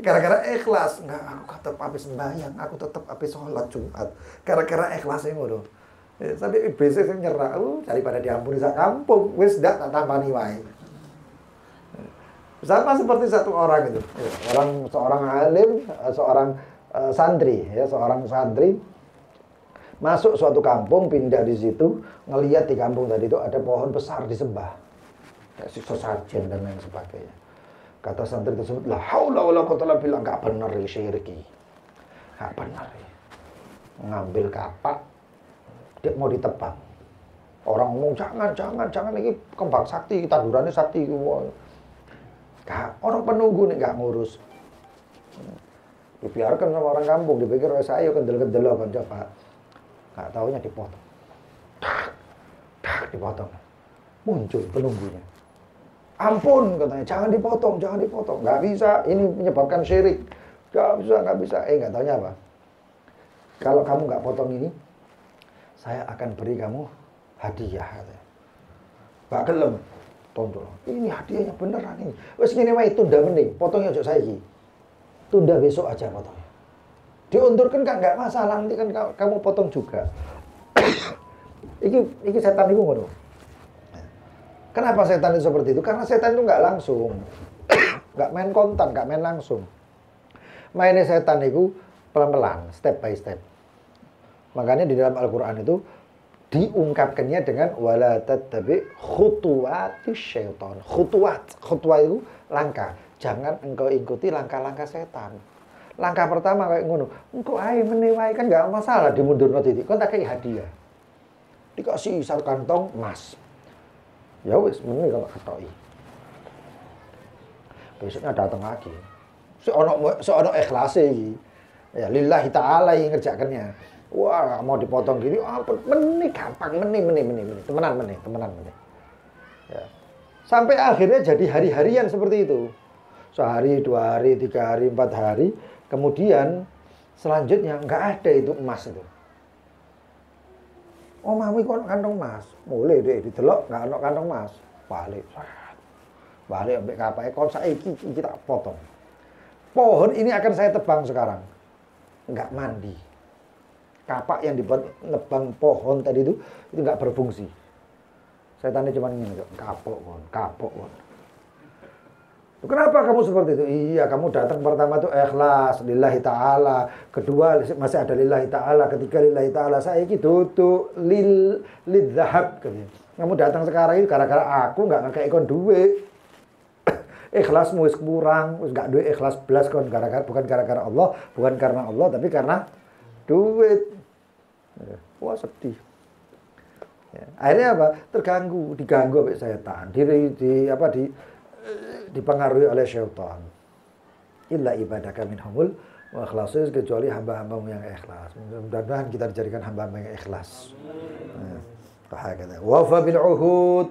Gara-gara ikhlas. Enggak, aku tetap habis sembahyang. Aku tetap habis sholat Jumat. Gara-gara ikhlas ini ngono. Sampai iblis sing nyerah, daripada diampuni sak kampung, wis ndak tak tampani wae. Sama seperti satu orang itu, seorang alim, seorang santri, seorang santri masuk suatu kampung, pindah di situ, ngelihat di kampung tadi itu ada pohon besar disembah, kayak sesajen dan lain sebagainya. Kata santri tersebut, la haula wala quwwata illa billah, enggak benar ya syiriki, enggak benar ya. Ngambil kapak, dia mau ditebang. Orang ngomong jangan ini kembang sakti, tandurannya sakti. Orang penunggu nih nggak ngurus. Dibiarkan sama orang kampung, dipikir saya kendel-kendel kan coba. Nggak taunya dipotong. Dipotong. Muncul penunggunya. Ampun katanya, jangan dipotong. Nggak bisa, ini menyebabkan syirik. Nggak bisa. Nggak taunya apa. Kalau kamu nggak potong ini, saya akan beri kamu hadiah katanya. Nggak gelem. Tonton. Ini hadiahnya beneran ini. Wes ngene wae tunda mending, potongnya aja saiki. Tunda besok aja potongnya. Diundurkan kan enggak masalah, nanti kan kamu potong juga. iki setan itu ngono. Kenapa setan itu seperti itu? Karena setan itu enggak langsung. Enggak main kontan, enggak main langsung. Mainnya setan itu pelan-pelan, step by step. Makanya di dalam Al-Qur'an itu diungkapkannya dengan wala tattabi khutuwatis syaitan. Khutuwat itu langkah. Jangan engkau ikuti langkah-langkah setan. Langkah pertama kayak ngono. Engkau ae menewai kan enggak masalah dimundurno titik. Kon tak kei hadiah. Dikasih satu kantong emas. Ya wis meni kalau katoki. Besoknya datang lagi. Seono ikhlase iki. Ya lillahi taala yang ngerjakannya. Wah, mau dipotong gini, meni gampang, meni. Temenan meni. Ya. Sampai akhirnya jadi hari-harian seperti itu. Sehari, 2 hari, 3 hari, 4 hari. Kemudian selanjutnya nggak ada itu emas itu. Oh, mami kok kantong emas. Mulai deh didelok nggak ada kantong emas. Balik ambek kapake kon saiki kita potong. Pohon ini akan saya tebang sekarang. Nggak mandi. Kapak yang dibuat nebang pohon tadi itu nggak berfungsi. Setannya cuma ingin kapok kon. Kenapa kamu seperti itu? Iya, kamu datang pertama itu ikhlas lillahi ta'ala, kedua masih ada lillahi ta'ala, ketiga lillahi ta'ala, saya iki duduk lidzahab. Kamu datang sekarang itu gara-gara aku nggak ngekei kon duit. Ikhlasmu wis kurang, wis nggak duit ikhlas belas kon bukan gara-gara Allah, bukan karena Allah, tapi karena duit. Wah sedih. Ya, akhirnya apa? Diganggu oleh setan, dipengaruhi oleh syaitan. Illa ibadaka minhumul wa ikhlasus, kecuali hamba-hambamu yang ikhlas. Mudah-mudahan kita dijadikan hamba-hamba yang ikhlas. Wa fa bil uhud.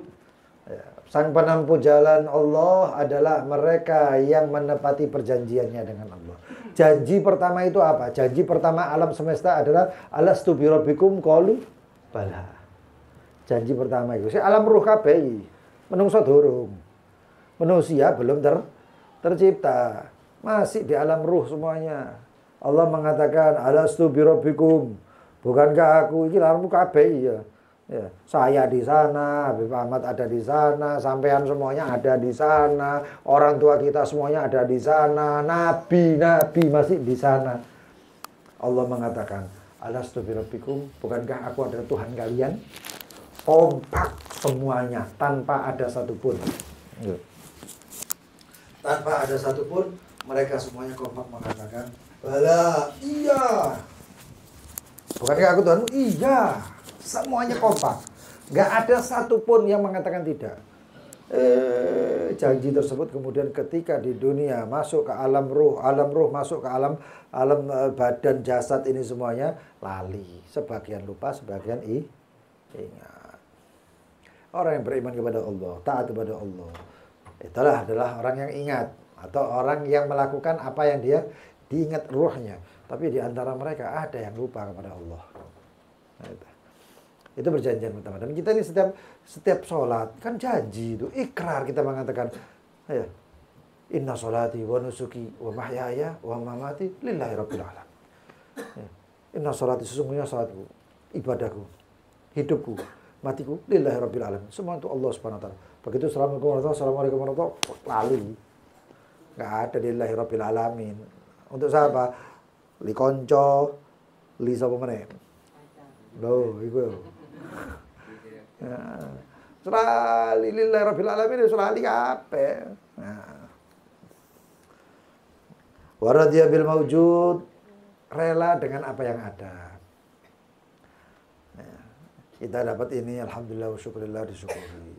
Sang penempuh jalan Allah adalah mereka yang menepati perjanjiannya dengan Allah. Janji pertama itu apa? Janji pertama alam semesta adalah alastu bi rabbikum qalu bala. Janji pertama itu. Alam ruh kabeh menungso durung. Manusia belum tercipta. Masih di alam ruh semuanya. Allah mengatakan alastu bi rabbikum. Bukankah aku iki alammu kabeh ya. Ya, saya di sana, Habib Ahmad ada di sana, sampean semuanya ada di sana, orang tua kita semuanya ada di sana, nabi masih di sana. Allah mengatakan, alastu birabbikum, bukankah aku adalah Tuhan kalian? Kompak semuanya, tanpa ada satupun. Tanpa ada satupun, mereka semuanya kompak mengatakan, bala, iya. Bukankah aku Tuhan? Iya. Semuanya kompak. Nggak ada satupun yang mengatakan tidak. Janji tersebut kemudian ketika di dunia masuk ke alam ruh masuk ke alam badan jasad ini semuanya lali. Sebagian lupa, sebagian ingat. Orang yang beriman kepada Allah, taat kepada Allah, itulah adalah orang yang ingat. Atau orang yang melakukan apa yang dia diingat ruhnya. Tapi di antara mereka ada yang lupa kepada Allah. Itu perjanjian pertama. Dan kita ini setiap sholat kan janji itu, ikrar kita mengatakan, ya, inna sholati wa nusuki wa mahyaya wa mamati lillahi rabbil alamin. Inna sholati, sesungguhnya sholatku, ibadahku, hidupku, matiku lillahi rabbil alamin. Semua untuk Allah Subhanahu wa taala. Begitu assalamualaikum warahmatullahi wabarakatuh, lalu enggak ada lillahi rabbil alamin. Untuk siapa? Li konco, li sapa meneh? Loh, iku lho. Surah lillahi rabbil alamin, surah li kabeh. Nah. Waradhiya bil maujud, rela dengan apa yang ada. Kita dapat ini, alhamdulillah wa syukurillah, disyukuri.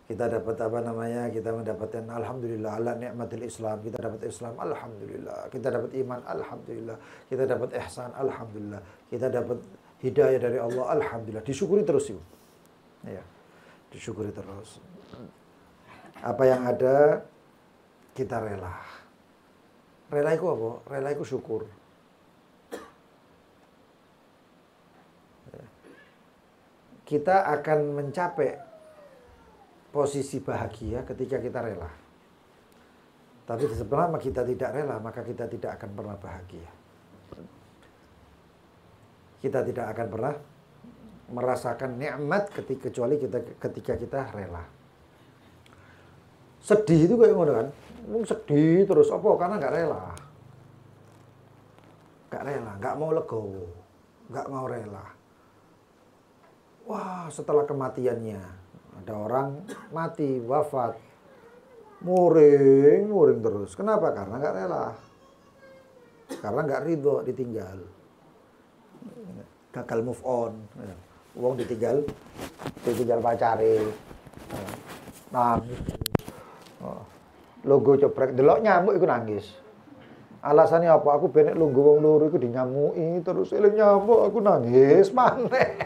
Kita dapat apa namanya? Kita mendapatkan alhamdulillah ala nikmatil Islam. Kita dapat Islam, alhamdulillah. Kita dapat iman, alhamdulillah. Kita dapat ihsan, alhamdulillah. Kita dapat hidayah dari Allah, alhamdulillah. Disyukuri terus itu. Ya. Disyukuri terus. Apa yang ada kita rela. Rela itu apa? Rela itu syukur. Kita akan mencapai posisi bahagia ketika kita rela. Tapi selama kita tidak rela, maka kita tidak akan pernah bahagia. Kita tidak akan pernah merasakan nikmat kecuali ketika kita rela. Sedih itu kayak ngono kan? Sedih terus apa? Karena nggak rela. Nggak rela, nggak mau legowo, nggak mau rela. Wah, setelah kematiannya ada orang mati, wafat, muring terus. Kenapa? Karena nggak rela. Karena nggak ridho ditinggal. Gagal move on. Wong ditinggal pacare. Nangis. Logo coprek, delok nyamuk iku nangis. Alasannya apa? Aku benek lungguh wong loro iku dinyamuki terus eling nyamuk aku nangis maneh.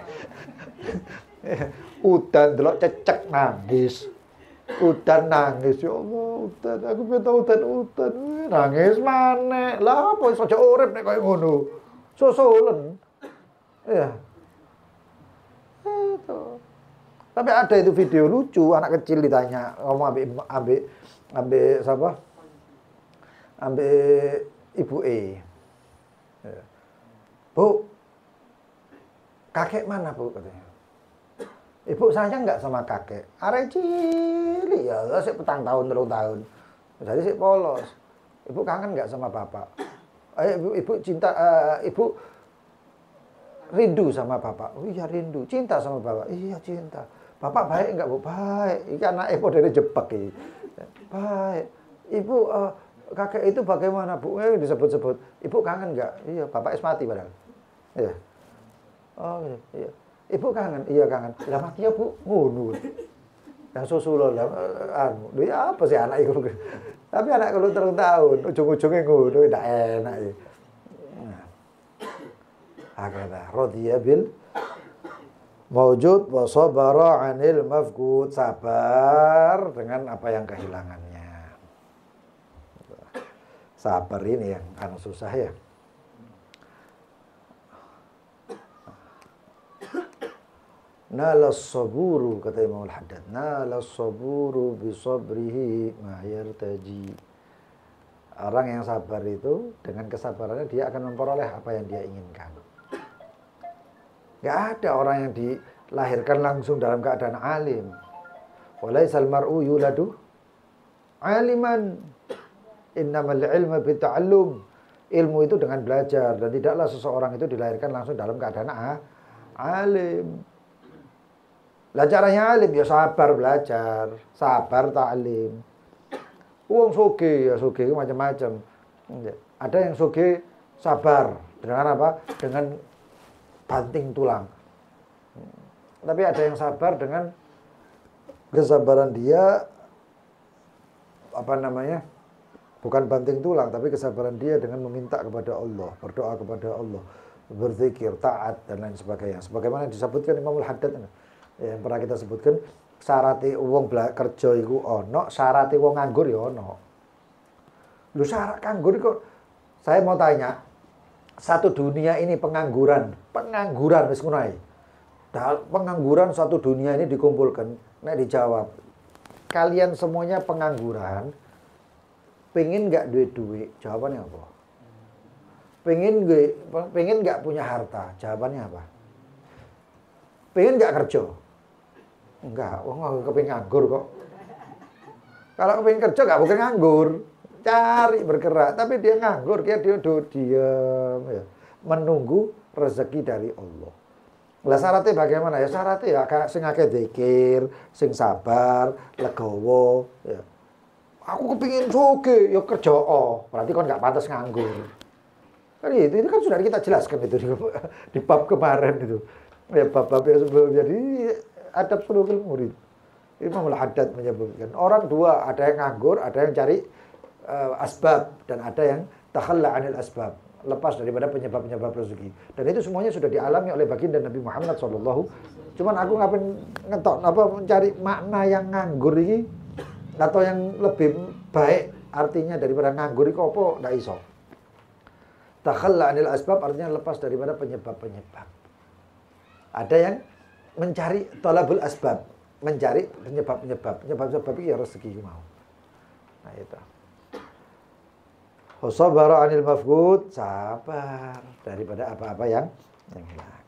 Udan delok cecek nangis. Udan nangis, ya Allah, udan aku pengen udan nangis maneh. Lah apa iso aja urip nek koyo ngono. Sosolen. Iya. Itu. Tapi ada itu video lucu, anak kecil ditanya, ngomong ambek siapa? Ambek ibu Bu, kakek mana Bu katanya? Ibu sayang nggak sama kakek? Arek cilik ya, sik 4 tahun, 3 tahun. Jadi sik polos. Ibu kangen nggak sama bapak? Ibu cinta, ibu rindu sama bapak. Oh iya rindu. Cinta sama bapak. Iya cinta. Bapak baik nggak Bu? Baik. Iki anake padha jebak iki. Baik. Ibu kakek itu bagaimana Bu? Disebut-sebut. Ibu kangen nggak? Iya, bapak es mati padahal. Iya. Oh iya. Ibu kangen? Iya kangen. Lah mati ya Bu? Ngono. Yang susul lah ya apa sih anak itu? Tapi anak kalau 3 tahun, ujung-ujungnya ngono, tidak enak ya. Hakada radhiya bil maujud wa sabara 'anil mafqud, sabar dengan apa yang kehilangannya. Sabar ini yang kan susah ya. Nalas saburu, kata Imam Al-Haddad, nalas saburu bi sabrihi ma yartaji. Orang yang sabar itu dengan kesabarannya dia akan memperoleh apa yang dia inginkan. Gak ada orang yang dilahirkan langsung dalam keadaan alim. Walaisal mar'u yuladu aliman. Innamal ilma bita'allum. Ilmu itu dengan belajar, dan tidaklah seseorang itu dilahirkan langsung dalam keadaan alim. Lah caranya alim ya sabar belajar, sabar ta'lim. Wong sugih ya sugih macam-macam. Ada yang sugih sabar dengan apa? Dengan banting tulang. Tapi ada yang sabar dengan kesabaran dia apa namanya? Bukan banting tulang, tapi kesabaran dia dengan meminta kepada Allah, berdoa kepada Allah, berzikir, taat dan lain sebagainya. Sebagaimana disebutkan Imam Al-Haddad yang pernah kita sebutkan, syarate wong kerja iku ana, syarate wong nganggur ya ana. Lu syarat nganggur kok. Saya mau tanya, satu dunia ini pengangguran wis ngono ae. Pengangguran satu dunia ini dikumpulkan, nek dijawab, kalian semuanya pengangguran, pengen nggak duit? Jawabannya apa? Pengen nggak punya harta? Jawabannya apa? pengen nggak kerja? Enggak, wong aku kepengen nganggur kok. Kalau kepengen kerja nggak mungkin nganggur. Cari bergerak, tapi dia nganggur, dia diam ya. Menunggu rezeki dari Allah. Lah syaratnya bagaimana ya? Syaratnya ya sing akeh zikir, sing sabar, legowo ya. Aku kepingin soge, ya kerja berarti kan nggak pantas nganggur. Kan itu kan sudah kita jelaskan itu di bab kemarin itu. Ya bab-bab yang sebelumnya jadi adab sulukul murid. Imam Al-Haddad menyebutkan orang dua, ada yang nganggur, ada yang cari asbab dan ada yang takhalla 'anil asbab, lepas daripada penyebab-penyebab rezeki. Dan itu semuanya sudah dialami oleh baginda Nabi Muhammad sallallahu. Cuman aku ngapain ngetok mencari makna yang nganggur ini atau yang lebih baik artinya daripada nganggur itu apa ndak iso. Takhalla 'anil asbab artinya lepas daripada penyebab-penyebab. Ada yang mencari talabul asbab, mencari penyebab-penyebab. Penyebab-penyebab itu ya rezeki mau. Nah itu. Wasabara 'anil mafqud, sabar daripada apa-apa yang hilang.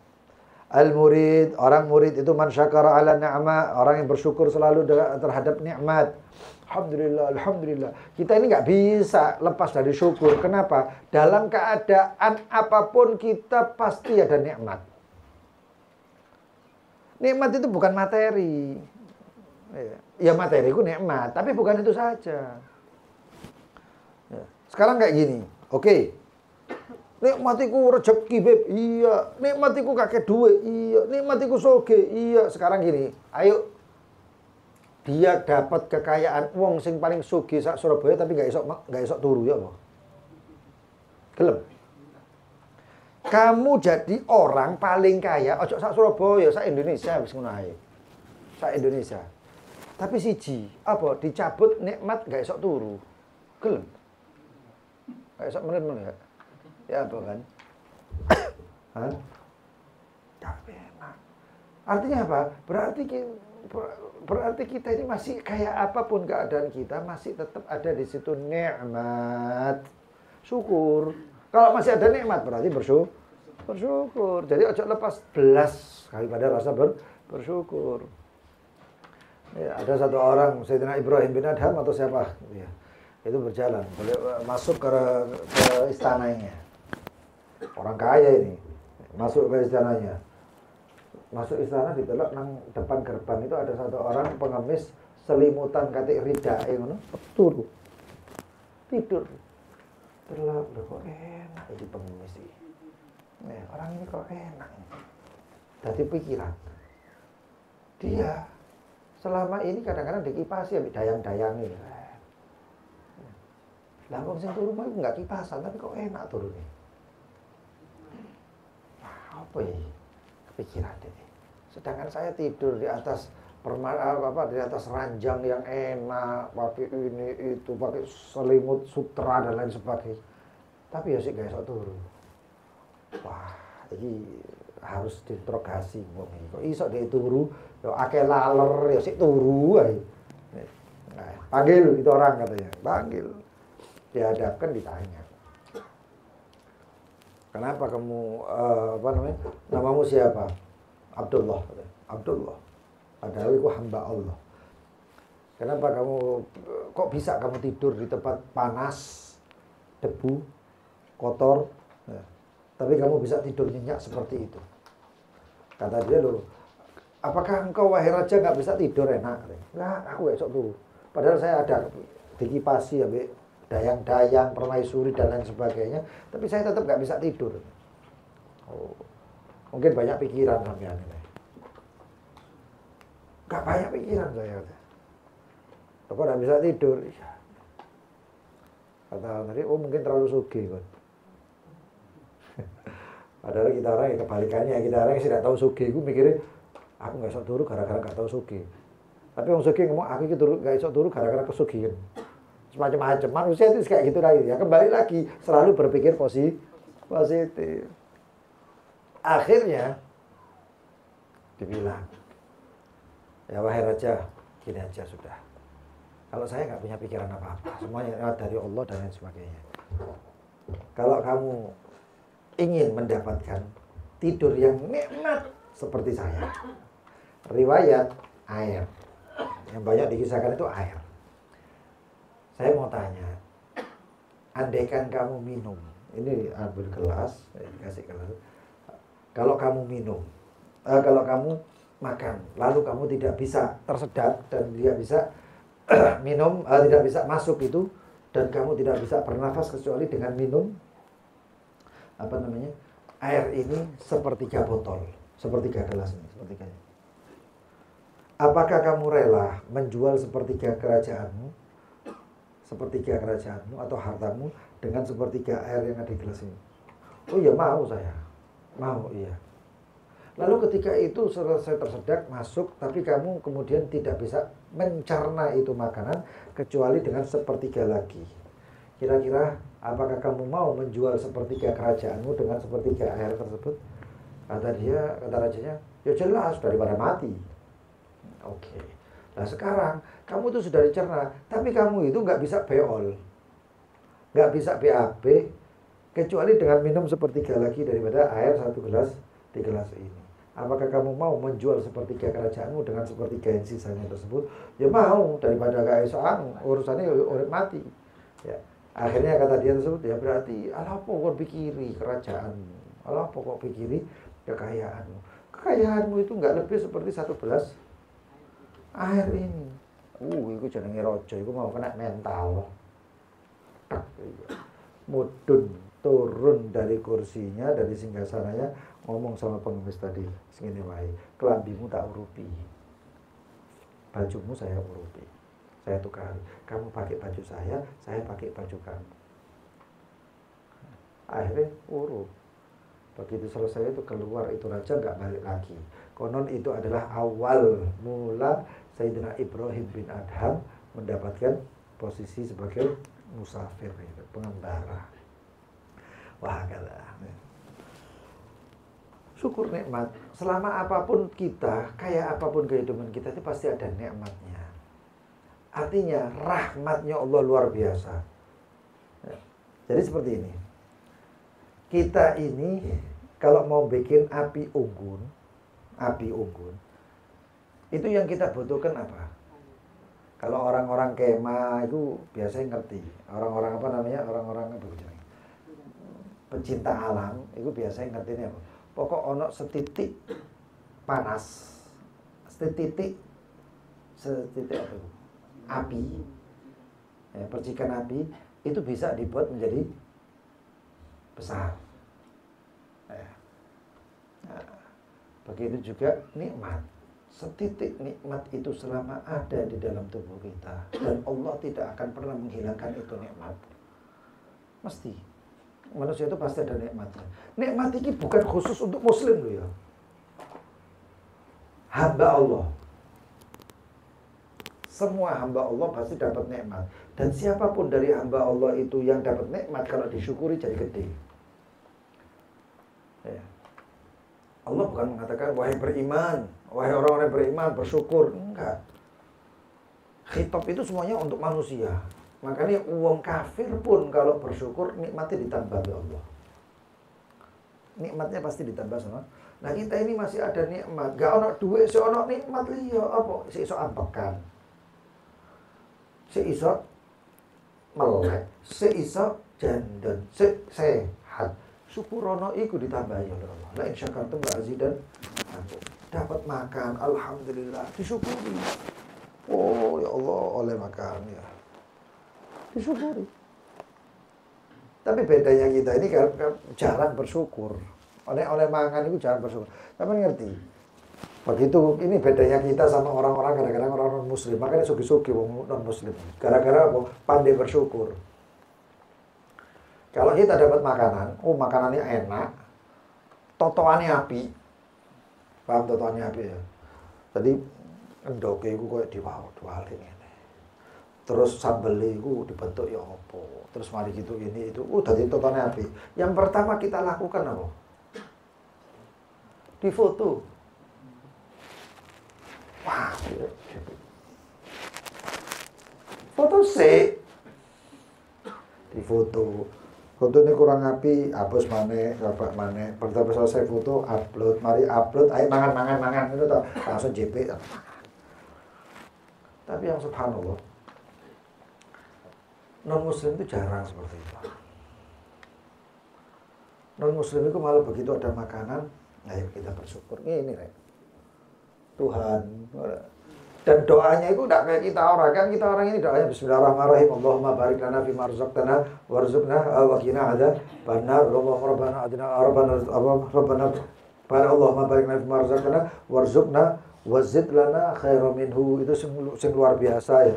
Al-murid, orang murid itu man syakara 'ala ni'mah, orang yang bersyukur selalu terhadap nikmat. Alhamdulillah, alhamdulillah. Kita ini nggak bisa lepas dari syukur. Kenapa? Dalam keadaan apapun kita pasti ada nikmat. Nikmat itu bukan materi. Ya materi itu nikmat, tapi bukan itu saja. Sekarang kayak gini, oke. Nikmatiku rezeki, Beb. Iya. Nikmatiku kakek duit. Iya. Nikmatiku soge. Iya. Sekarang gini, ayo. Dia dapat kekayaan wong sing paling soge sak Surabaya tapi gak esok turu ya apa? Gelem. Kamu jadi orang paling kaya, ojo sak Surabaya, sak Indonesia wis ngono ae. Sak Indonesia. Tapi siji, apa dicabut nikmat gak esok turu. Gelem. Gak esok menit-menit ya. Ya apa kan? Hah? Tapi enak. Artinya apa? Berarti kita ini masih kayak apapun keadaan kita masih tetap ada di situ nikmat. Syukur. Kalau masih ada nikmat berarti bersyukur. Jadi ojo lepas belas daripada rasa bersyukur. Ya, ada satu orang Sayyidina Ibrahim bin Adham atau siapa? Ya, itu berjalan, masuk ke istananya. Orang kaya ini masuk ke istananya. Masuk istana ditelok nang depan gerbang itu ada satu orang pengemis selimutan katik ridae ngono, tidur. Terlap kok enak iki pengemis iki. Orang ini kok enak. Dadi pikiran. Dia selama ini kadang-kadang dikipasi ambek dayang-dayange. Lah wong sing turu mah enggak kipasan tapi kok enak turune. Apa ya? Kepikiran deh. Sedangkan saya tidur di atas di atas ranjang yang enak, pakai ini itu, pakai selimut sutra dan lain sebagainya. Tapi ya sih gak iso turu. Wah, ini harus diinterogasi wong iki. Kok iso dhek turu, ya akeh laler ya sik turu ae. Nah, panggil itu orang katanya. Panggil. Dihadapkan ditanya. Kenapa kamu namamu siapa? Abdullah. Abdullah. Padahal itu hamba Allah. Kenapa kok bisa kamu tidur di tempat panas, debu, kotor, ya. Tapi kamu bisa tidur nyenyak seperti itu? Kata dia, loh, apakah engkau wahai raja nggak bisa tidur enak? Nah, aku esok dulu. Padahal saya ada dikipasi ya, dayang-dayang, permaisuri dan lain sebagainya, tapi saya tetap nggak bisa tidur. Oh, mungkin banyak pikiran sampean ini. Nggak banyak pikiran saya. Kok nggak bisa tidur? Kata tadi, oh mungkin terlalu sugih kan. Padahal kita orang yang kebalikannya, kita orang yang tidak tahu sugih, gue mikirnya aku nggak esok turu gara-gara nggak tahu sugih. Tapi orang sugih ngomong aku nggak esok turu gara-gara kesugihan. Semacam-macam manusia itu kayak gitu lagi ya, kembali lagi selalu berpikir positif. Akhirnya dibilang, ya wahai raja, gini aja sudah, kalau saya nggak punya pikiran apa-apa, semuanya dari Allah dan lain sebagainya. Kalau kamu ingin mendapatkan tidur yang nikmat, seperti saya. Riwayat air. Yang banyak dikisahkan itu air. Saya mau tanya, andaikan kamu minum, ini ambil gelas, kasih gelas. Kalau kamu minum, kalau kamu makan, lalu kamu tidak bisa tersedak dan tidak bisa minum, tidak bisa masuk itu, dan kamu tidak bisa bernafas kecuali dengan minum air ini sepertiga botol, sepertiga gelas ini, sepertiganya. Apakah kamu rela menjual sepertiga kerajaanmu atau hartamu dengan sepertiga air yang ada di gelas ini? Oh ya, mau saya. Mau, iya. Lalu ketika itu selesai tersedak, masuk, tapi kamu kemudian tidak bisa mencerna itu makanan kecuali dengan sepertiga lagi. Kira-kira apakah kamu mau menjual sepertiga kerajaanmu dengan sepertiga air tersebut? Kata rajanya, ya jelas, daripada mati. Oke. Nah sekarang kamu itu sudah dicerna, tapi kamu itu nggak bisa beol, nggak bisa BAB, kecuali dengan minum sepertiga lagi daripada air satu gelas di gelas ini. Apakah kamu mau menjual sepertiga kerajaanmu dengan sepertiga yang sisanya tersebut? Ya mau, daripada keesaan urusannya urip mati. Ya. Akhirnya kata dia tersebut, ya berarti alah pokok pikiri kerajaanmu, alah pokok pikiri kekayaanmu. Kekayaanmu itu nggak lebih seperti satu gelas air ini. Itu jenenge raja, itu mau kena mental. Mudun turun dari kursinya, dari singgasananya, ngomong sama pengemis tadi, segini wae, kelambimu tak urupi, bajumu saya urupi, saya tukar, kamu pakai baju saya pakai baju kamu. Akhirnya urup. Begitu selesai itu keluar, itu raja nggak balik lagi. Konon itu adalah awal mula Sayyidina Ibrahim bin Adham mendapatkan posisi sebagai musafir, pengembara. Wah, syukur nikmat. Selama apapun kita, kayak apapun kehidupan kita, itu pasti ada nikmatnya. Artinya rahmatnya Allah luar biasa. Jadi seperti ini. Kita ini kalau mau bikin api unggun, itu yang kita butuhkan apa? Kalau orang-orang kemah itu biasanya ngerti. Orang-orang orang-orang pecinta alam itu biasanya ngerti ini apa? Pokok ono setitik panas, setitik apa itu? Api, ya, percikan api itu bisa dibuat menjadi besar. Nah, begitu juga nikmat. Setitik nikmat itu selama ada di dalam tubuh kita, dan Allah tidak akan pernah menghilangkan itu nikmat. Mesti. Manusia itu pasti ada nikmatnya. Nikmat ini bukan khusus untuk muslim loh ya. Hamba Allah. Semua hamba Allah pasti dapat nikmat. Dan siapapun dari hamba Allah itu yang dapat nikmat, kalau disyukuri jadi gede. Ya. Allah bukan mengatakan, wahai beriman, wahai orang-orang beriman, bersyukur. Enggak. Khitab itu semuanya untuk manusia. Makanya uang kafir pun kalau bersyukur, nikmatnya ditambah oleh Allah. Nikmatnya pasti ditambah sama. Nah kita ini masih ada nikmat. Gak ada duit, si ada nikmat liya. Apa? Si iso ampekan. Si iso melek. Si iso jandon. Si sehat. Syukurono iku ditambahi oleh Allah. La in syakartum la azidan. Dapat makan, alhamdulillah, disyukuri. Oh ya Allah, oleh makan ya. Disyukuri. Tapi bedanya kita ini kan jarang bersyukur. Oleh makan itu jarang bersyukur. Tapi ngerti. Begitu ini bedanya kita sama orang-orang, kadang-kadang orang non muslim. Makanya sugi-sugi non muslim. Gara-gara apa? Pandai bersyukur. Kalau kita dapat makanan, makanannya enak, totoannya api. Paham totoannya api ya? Tadi endoke itu kayak diwalik ini. Terus sambel itu dibentuk ya apa. Terus mari gitu ini itu. Tadi totoannya api. Yang pertama kita lakukan apa? Difoto. Wah, foto sih. Difoto. Foto ini kurang api, hapus maneh, coba maneh. Begitu selesai foto, upload, mari upload, ayo mangan, itu toh langsung JP. Tapi yang subhanallah, non muslim itu jarang seperti itu. Non muslim itu malah begitu ada makanan, ayo kita bersyukur. Ini Rek. Tuhan. Dan doanya itu tidak kayak kita orang kan, kita orang ini doanya bismillahirrahmanirrahim, Allahumma barik lana fima razaqtana warzuqna wa qina adzabannar, Allahumma rabbana atina rabbana Allahumma barik lana fima razaqtana warzuqna wazid lana khairan minhu. Itu sing luar biasa ya.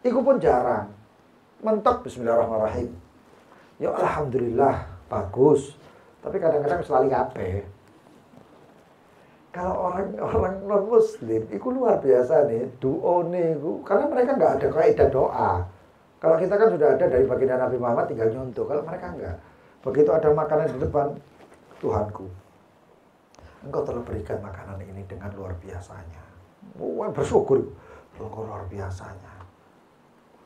Itu pun jarang. Mentok bismillahirrahmanirrahim. Ya alhamdulillah bagus. Tapi kadang-kadang selalu kabeh. Kalau orang non muslim itu luar biasa nih duone itu, karena mereka nggak ada kaidah doa. Kalau kita kan sudah ada dari baginda Nabi Muhammad tinggal nyontoh. Kalau mereka enggak. Begitu ada makanan di depan, Tuhanku, Engkau telah berikan makanan ini dengan luar biasanya. Bersyukur, Engkau luar biasanya.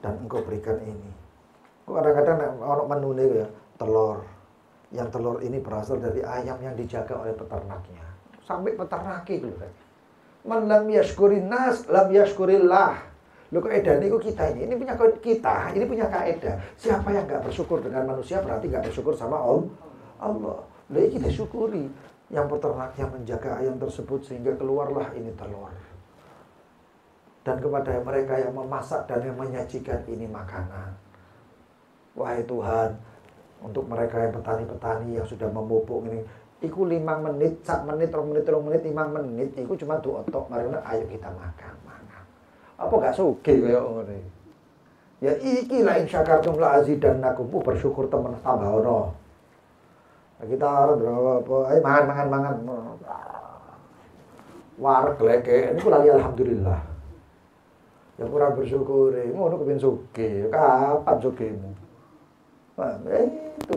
Dan Engkau berikan ini. Kadang-kadang orang menu ya telur. Yang telur ini berasal dari ayam yang dijaga oleh peternaknya. Sampai peternak itu kan. Man lam yashkurin nas, lam yashkurillah. Loh kaidah niku kita ini punya kita, ini punya kaidah. Siapa yang enggak bersyukur dengan manusia berarti enggak bersyukur sama Allah. Loh kita syukuri yang peternaknya menjaga ayam tersebut sehingga keluarlah ini telur. Dan kepada mereka yang memasak dan yang menyajikan ini makanan. Wahai Tuhan, untuk mereka yang petani-petani yang sudah memupuk ini, iku 5 menit, 1 menit, 2 menit, 3 menit, 5 menit, iku cuma otok, marina ayo kita makan. Apa gak sugih kaya ngene? Ya iki la in syakartum la azidannakum, bersyukur temen tambah ono. Kita apa, ayo mangan. Wareg leke, niku lali alhamdulillah. Ya kurang bersyukur, ngono kepen sugih, kapan sugihmu?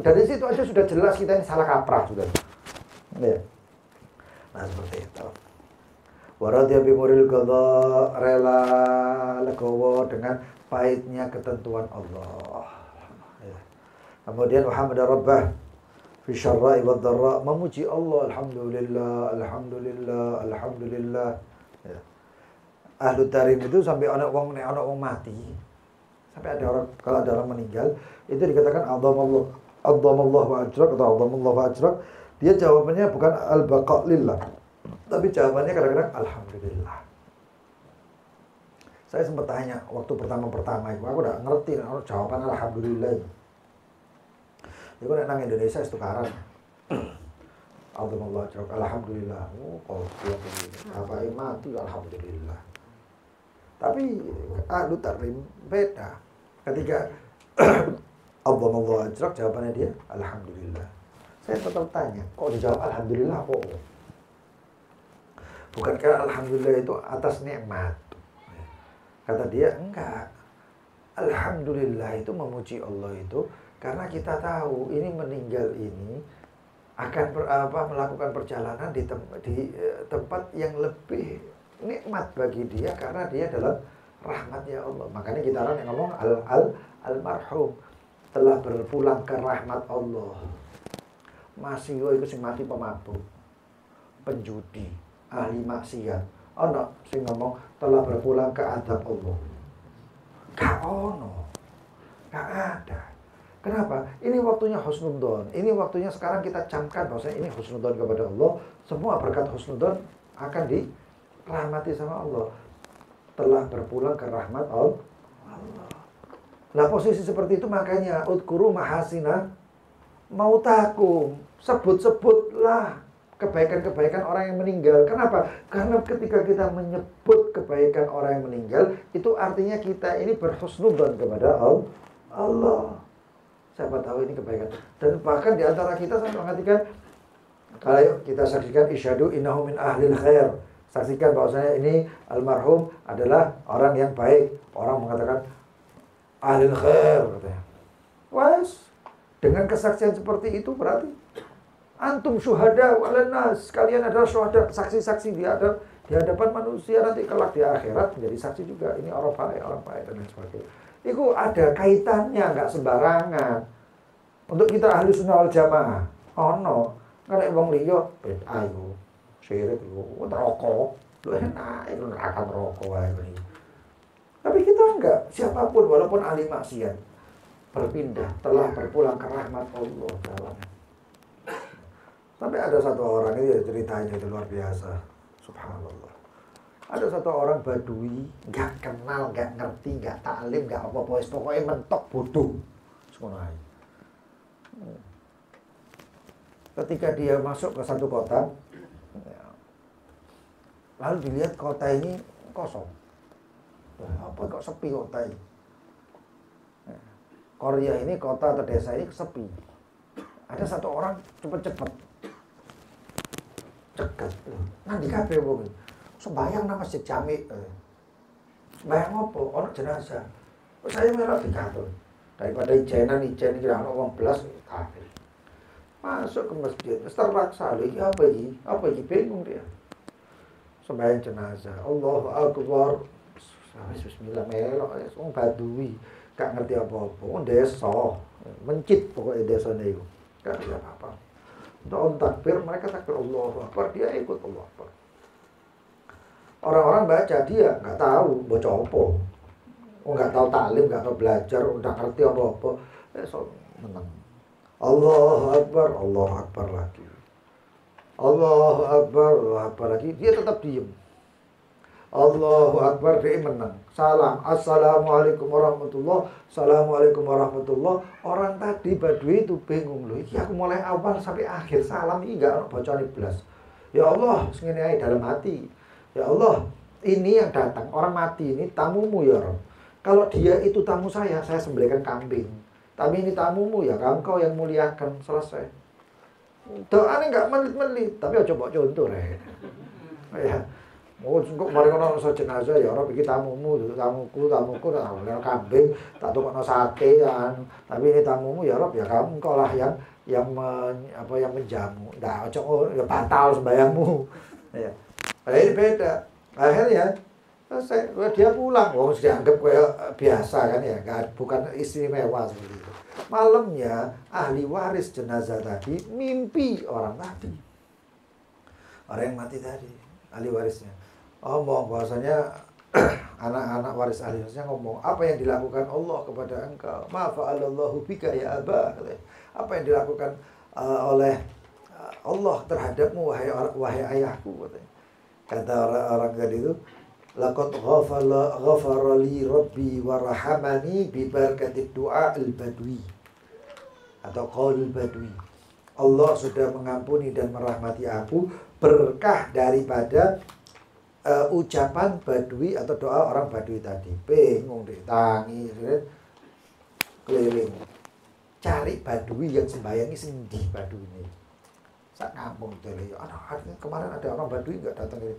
Dari situ aja sudah jelas kita ini salah kaprah sudah. Ya. Nah seperti itu. Waradya bimuril qadha, rela legowo dengan pahitnya ketentuan Allah. Ya. Kemudian Muhammad Rabbah fi syarra'i wad dharra, memuji Allah, alhamdulillah. Ya. Ahlu tarim itu sampai ana wong mati. Sampai ada orang, kalau ada orang meninggal, itu dikatakan adzamallah wa ajrak atau adzamallah wa ajrak. Dia jawabannya bukan al-baqa lillah, tapi jawabannya kadang-kadang alhamdulillah. Saya sempat tanya waktu pertama-pertama itu, aku udah ngerti jawaban alhamdulillah. Jadi aku nang Indonesia itu tukaran. Alhamdulillah, alhamdulillah. Kalau dia apa mati alhamdulillah. Tapi ahlu tarim beda. Ketika Alhamdulillah ajrak, jawabannya dia alhamdulillah. Saya tetap tanya, kok dijawab alhamdulillah kok? Bukankah alhamdulillah itu atas nikmat? Kata dia, enggak. Alhamdulillah itu memuji Allah itu karena kita tahu ini meninggal ini akan melakukan perjalanan di tempat yang lebih nikmat bagi dia karena dia dalam rahmatnya Allah. Makanya kita orang yang ngomong almarhum telah berpulang ke rahmat Allah. Masih itu sing mati pemabuk, penjudi, ahli maksiat. Ono sing ngomong telah berpulang ke adab Allah. Gak ono. Gak ada. Kenapa? Ini waktunya husnudzon. Ini waktunya sekarang kita camkan bahwasanya ini husnudzon kepada Allah. Semua berkat husnudzon akan dirahmati sama Allah. Telah berpulang ke rahmat Allah. Nah posisi seperti itu makanya udkuru mahasina mautakum, sebut-sebutlah kebaikan-kebaikan orang yang meninggal. Kenapa? Karena ketika kita menyebut kebaikan orang yang meninggal, itu artinya kita ini berhusnudzon kepada Allah. Siapa tahu ini kebaikan. Dan bahkan di antara kita sampai mengatakan, kalau kita saksikan isyhadu innahu min ahlil khair, saksikan bahwasanya ini almarhum adalah orang yang baik. Orang mengatakan ahlil khair katanya. Wes, dengan kesaksian seperti itu berarti antum syuhada walan nas, kalian adalah syuhada, saksi-saksi di Di hadapan manusia nanti kelak di akhirat menjadi saksi juga. Ini orang baik dan lain sebagainya. Itu ada kaitannya, nggak sembarangan. Untuk kita ahli sunnah wal jamaah, no, nggak ada wong liya, ayo, syirik lu, rokok, lu enak, itu neraka rokok aja. Tapi kita enggak, siapapun walaupun ahli maksiat berpindah, telah berpulang ke rahmat Allah dalam. Sampai ada satu orang ini ceritanya itu luar biasa, subhanallah. Ada satu orang badui, nggak kenal, nggak ngerti, nggak taklim, nggak apa-apa, pokoknya mentok bodoh. Semuanya. Ketika dia masuk ke satu kota, lalu dilihat kota ini kosong. Apa kok sepi kota ini? Korea ini kota atau desa ini sepi. Ada satu orang cepet-cepet cegat. Nanti kabeh wong. Sembayang nang masjid jami. Sembayang apa? Ono jenazah. Saya merah dikatur. Daripada ijenan iki ana wong belas kabeh. Masuk ke masjid, terpaksa lagi apa iki bingung dia. Sembayang jenazah. Allahu Akbar. Bismillah melok wong badui, gak ngerti apa-apa. Wong desa, mencit pokoknya desane iku. Gak ngerti apa-apa. Untuk takbir, mereka takbir Allahu Akbar, dia ikut Allahu Akbar. Orang-orang baca, dia nggak tahu baca apa. Nggak tahu taklim, nggak tahu belajar, udah ngerti apa-apa. So menang. Allahu Akbar lagi. Allahu Akbar lagi. Dia tetap diem. Allahu Akbar, dia menang. Salam, assalamualaikum warahmatullah. Assalamualaikum warahmatullah. Orang tadi badui itu bingung loh. Iki aku mulai awal sampai akhir salam ini nggak bacaan iblas. Ya Allah, segini aja dalam hati. Ya Allah, ini yang datang orang mati ini tamumu ya Rabb. Kalau dia itu tamu saya sembelihkan kambing. Tapi ini tamumu ya, engkau yang muliakan, selesai. Doanya nggak melit-melit, tapi coba contoh ya. Mau kok mari ngono jenazah ya Rabb iki tamumu tak kambing, tak tukokno sate kan. Tapi ini tamumu ya Rabb ya engkau lah yang menjamu. Ndak ojo ya batal sembayangmu. Ya. Ini beda. Akhirnya selesai, dia pulang. Wong dianggap kayak biasa kan ya, bukan istimewa seperti itu. Malamnya ahli waris jenazah tadi mimpi orang tadi. Orang yang mati tadi, ahli warisnya. Ngomong bahwasanya anak-anak waris ahli warisnya ngomong, apa yang dilakukan Allah kepada engkau? Ma fa'alallahu bika ya Aba. Apa yang dilakukan oleh Allah terhadapmu wahai ayahku katanya. Kata orang tadi itu, laqad ghafara li rabbi wa rahamani bi barakatid du'a al-badwi. Atau qaul badwi. Allah sudah mengampuni dan merahmati aku berkah daripada ucapan badui atau doa orang badui tadi. Bingung deh, tangi keliling. Cari badui yang sembayangi sendi badui ini. Sak kampung itu ya. Kemarin ada orang badui enggak datang ini.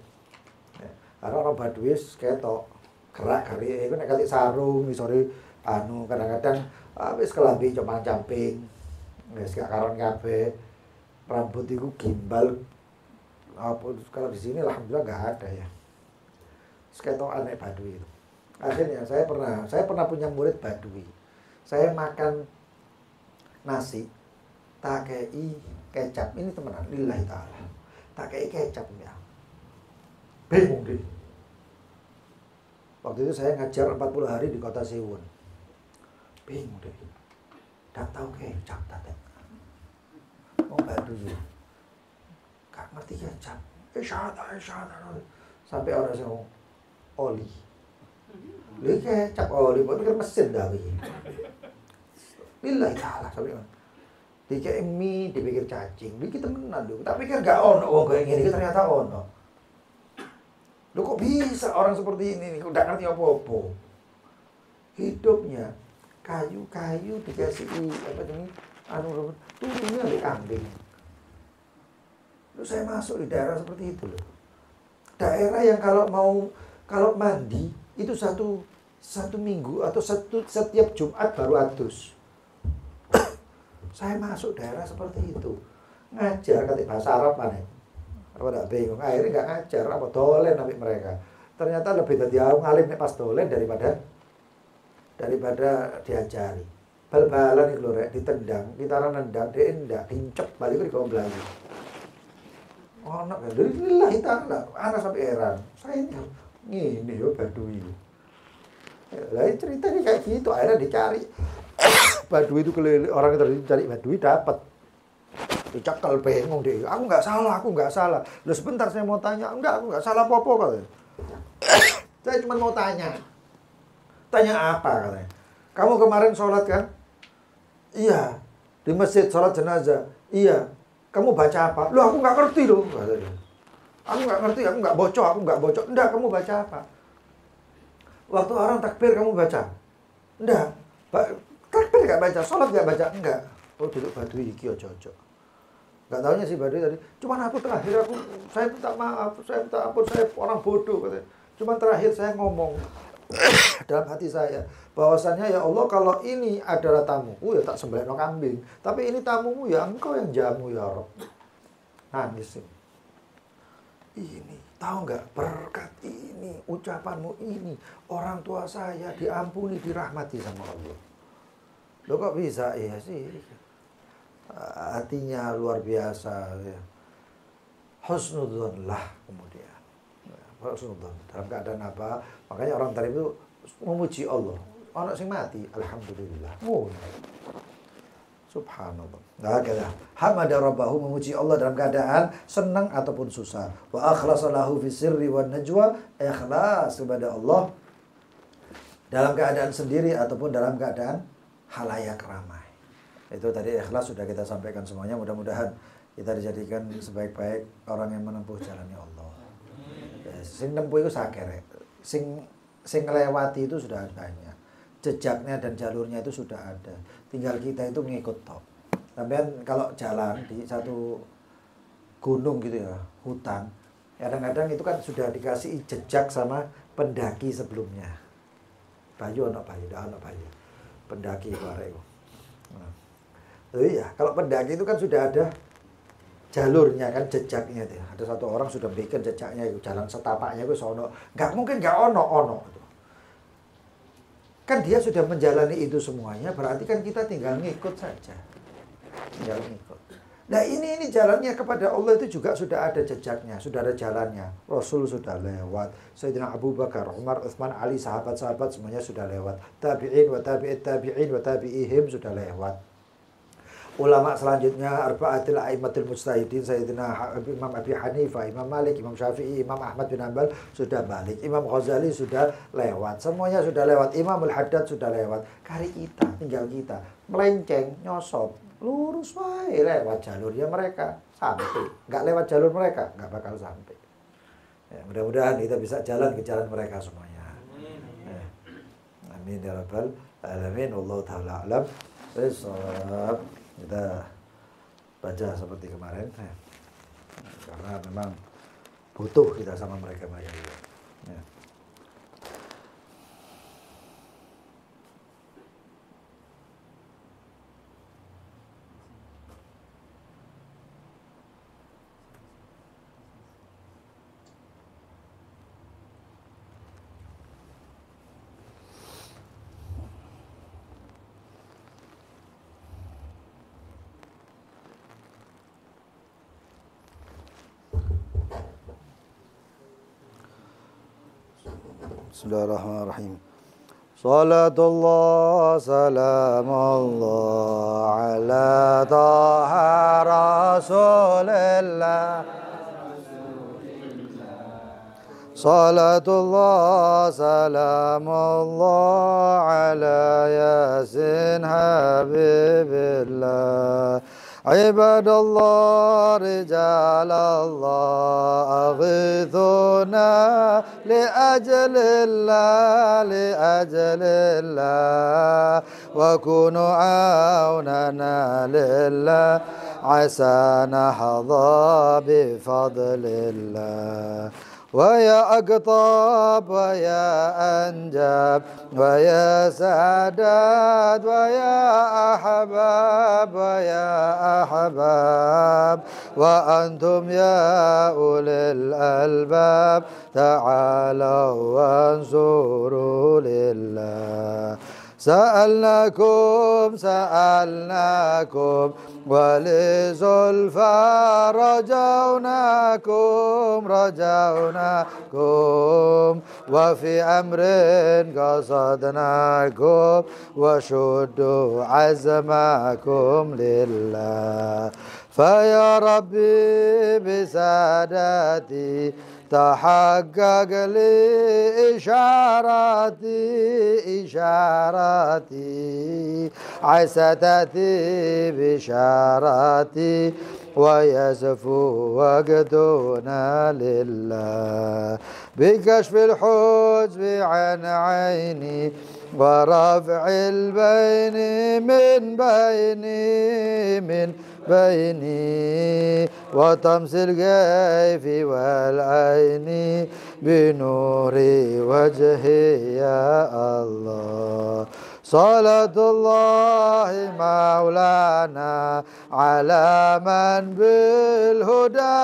Karena orang badui ketok gerak kali itu nek kali sarung isore kadang-kadang wis kelambi cuma camping. Wis gak karon kabeh. Rambut itu gimbal. Kalau di sini alhamdulillah enggak ada ya. Ketok aneh badui itu. Akhirnya saya pernah punya murid badui. Saya makan nasi tak kei kecap, ini temenan lillahi ta'ala. Tak kei kecap ya. Bingung deh. Waktu itu saya ngajar 40 hari di kota Siwon. Bingung deh. Tak tahu kecap tadi. Mau badui. Gak ngerti kecap. Isyada. Sampai orang saya ngomong oli. Lu kecap oli, buat pikir mesin dah begini. Lillahi ta'ala sampai dikira mie, dipikir cacing, dikira temenan dulu. Tak pikir gak ono, kayak gini, ternyata ono. Lu kok bisa orang seperti ini, udah ngerti apa-apa. Hidupnya kayu-kayu dikasih turunnya dari kambing. Terus saya masuk di daerah seperti itu loh. Daerah yang kalau mandi itu satu minggu atau setiap Jumat baru adus. Saya masuk daerah seperti itu, ngajar kata bahasa Arab mana? Apa enggak bingung? Akhirnya enggak ngajar, apa dolen nabi mereka. Ternyata lebih tadi ngalim nek pas dolen daripada diajari. Bal-balan iki lho rek ditendang, kita nendang dia ndak dincep balik di kaum Melayu. Oh, anak kan lillahi ta'ala, anak sampai heran. Saya ini yo Badui. Lah ceritanya kayak gitu, akhirnya dicari. Badui itu keliling, orang itu cari Badui dapat. Dicekal bingung deh. Aku nggak salah. Loh sebentar saya mau tanya. Enggak, aku nggak salah apa-apa katanya. Saya cuma mau tanya. Tanya apa katanya? Kamu kemarin sholat kan? Iya. Di masjid sholat jenazah. Iya. Kamu baca apa? Loh aku nggak ngerti loh katanya. Aku nggak ngerti, aku nggak bocor. Enggak, kamu baca apa? Waktu orang takbir kamu baca? Enggak. Takbir nggak baca, sholat nggak baca? Enggak. Oh duduk Badui iki ojo-ojo. Nggak tahunya si Badui tadi. Cuman aku terakhir saya minta maaf, saya minta ampun, saya orang bodoh katanya. Cuman terakhir saya ngomong dalam hati saya bahwasannya ya Allah kalau ini adalah tamuku ya tak sembelihno kambing. Tapi ini tamumu ya engkau yang jamu ya Rabb. Nangis ini. Ini tahu nggak berkat ini ucapanmu ini orang tua saya diampuni dirahmati sama Allah. Loh kok bisa ya sih? Hatinya luar biasa ya. Husnudzon lah kemudian. Husnudzon dalam keadaan apa? Makanya orang tadi itu memuji Allah. Orang sing mati, alhamdulillah. Oh, subhanallah. Nah, kata hamada rabbahu memuji Allah dalam keadaan senang ataupun susah. Wa akhlasa lahu fi sirri wan najwa, ikhlas kepada Allah dalam keadaan sendiri ataupun dalam keadaan halayak ramai. Itu tadi ikhlas sudah kita sampaikan semuanya. Mudah-mudahan kita dijadikan sebaik-baik orang yang menempuh jalannya Allah. Sing nempuh itu sakere. Sing ngelewati itu sudah banyak. Jejaknya dan jalurnya itu sudah ada. Tinggal kita itu mengikut top. Tapi kalau jalan di satu gunung gitu ya, hutan, kadang-kadang itu kan sudah dikasih jejak sama pendaki sebelumnya. Bayu anak bayu, dah anak bayu. Pendaki bareng. Nah. Iya, kalau pendaki itu kan sudah ada jalurnya kan jejaknya itu. Ada satu orang sudah bikin jejaknya itu jalan setapaknya itu sono. Enggak mungkin enggak ono. Kan dia sudah menjalani itu semuanya, berarti kan kita tinggal ngikut saja. Tinggal ngikut. Nah ini jalannya kepada Allah itu juga sudah ada jejaknya, sudah ada jalannya. Rasul sudah lewat, Sayyidina Abu Bakar, Umar, Utsman, Ali, sahabat-sahabat semuanya sudah lewat. Tabi'in wa tabi'it tabi'in wa tabi'ihim sudah lewat. Ulama selanjutnya arba'atil a'immatul mujtahidin Sayyidina Imam Abi Hanifah, Imam Malik, Imam Syafi'i, Imam Ahmad bin Hanbal sudah balik. Imam Ghazali sudah lewat. Semuanya sudah lewat. Imam Al-Haddad sudah lewat. Kari kita, tinggal kita melenceng, nyosop, lurus wae lewat jalurnya mereka sampai. Enggak lewat jalur mereka, enggak bakal sampai. Ya, mudah-mudahan kita bisa jalan ke jalan mereka semuanya. Ya. Amin ya rabbal alamin. Wallahu taala alam. Kita baca seperti kemarin karena memang butuh kita sama mereka juga. Ya. Bismillahirrahmanirrahim. Salatullah salamullah ala taha rasulillah. Salatullah salamullah ala yasin habibillah. عباد الله رجال الله أغثنا لأجل الله وكونوا عوننا لله عسى نحظى بفضل الله ويا أقطاب ويا أنجاب ويا سادات ويا أحباب ويا أحباب وأنتم يا أولي الألباب تعالوا وانصروا لله سألناكم ولزلفى رجوناكم وفي أمر قصدناكم وشدوا عزمكم لله فيا ربي بسادتي تحقق لي إشاراتي عسى تأتي بشاراتي ويزفو وقدنا لله بكشف الحجب عن عيني ورفع البين من بيني وطمس الكيف والعين بنور وجهي يا الله صلاة الله مولانا على من بالهدى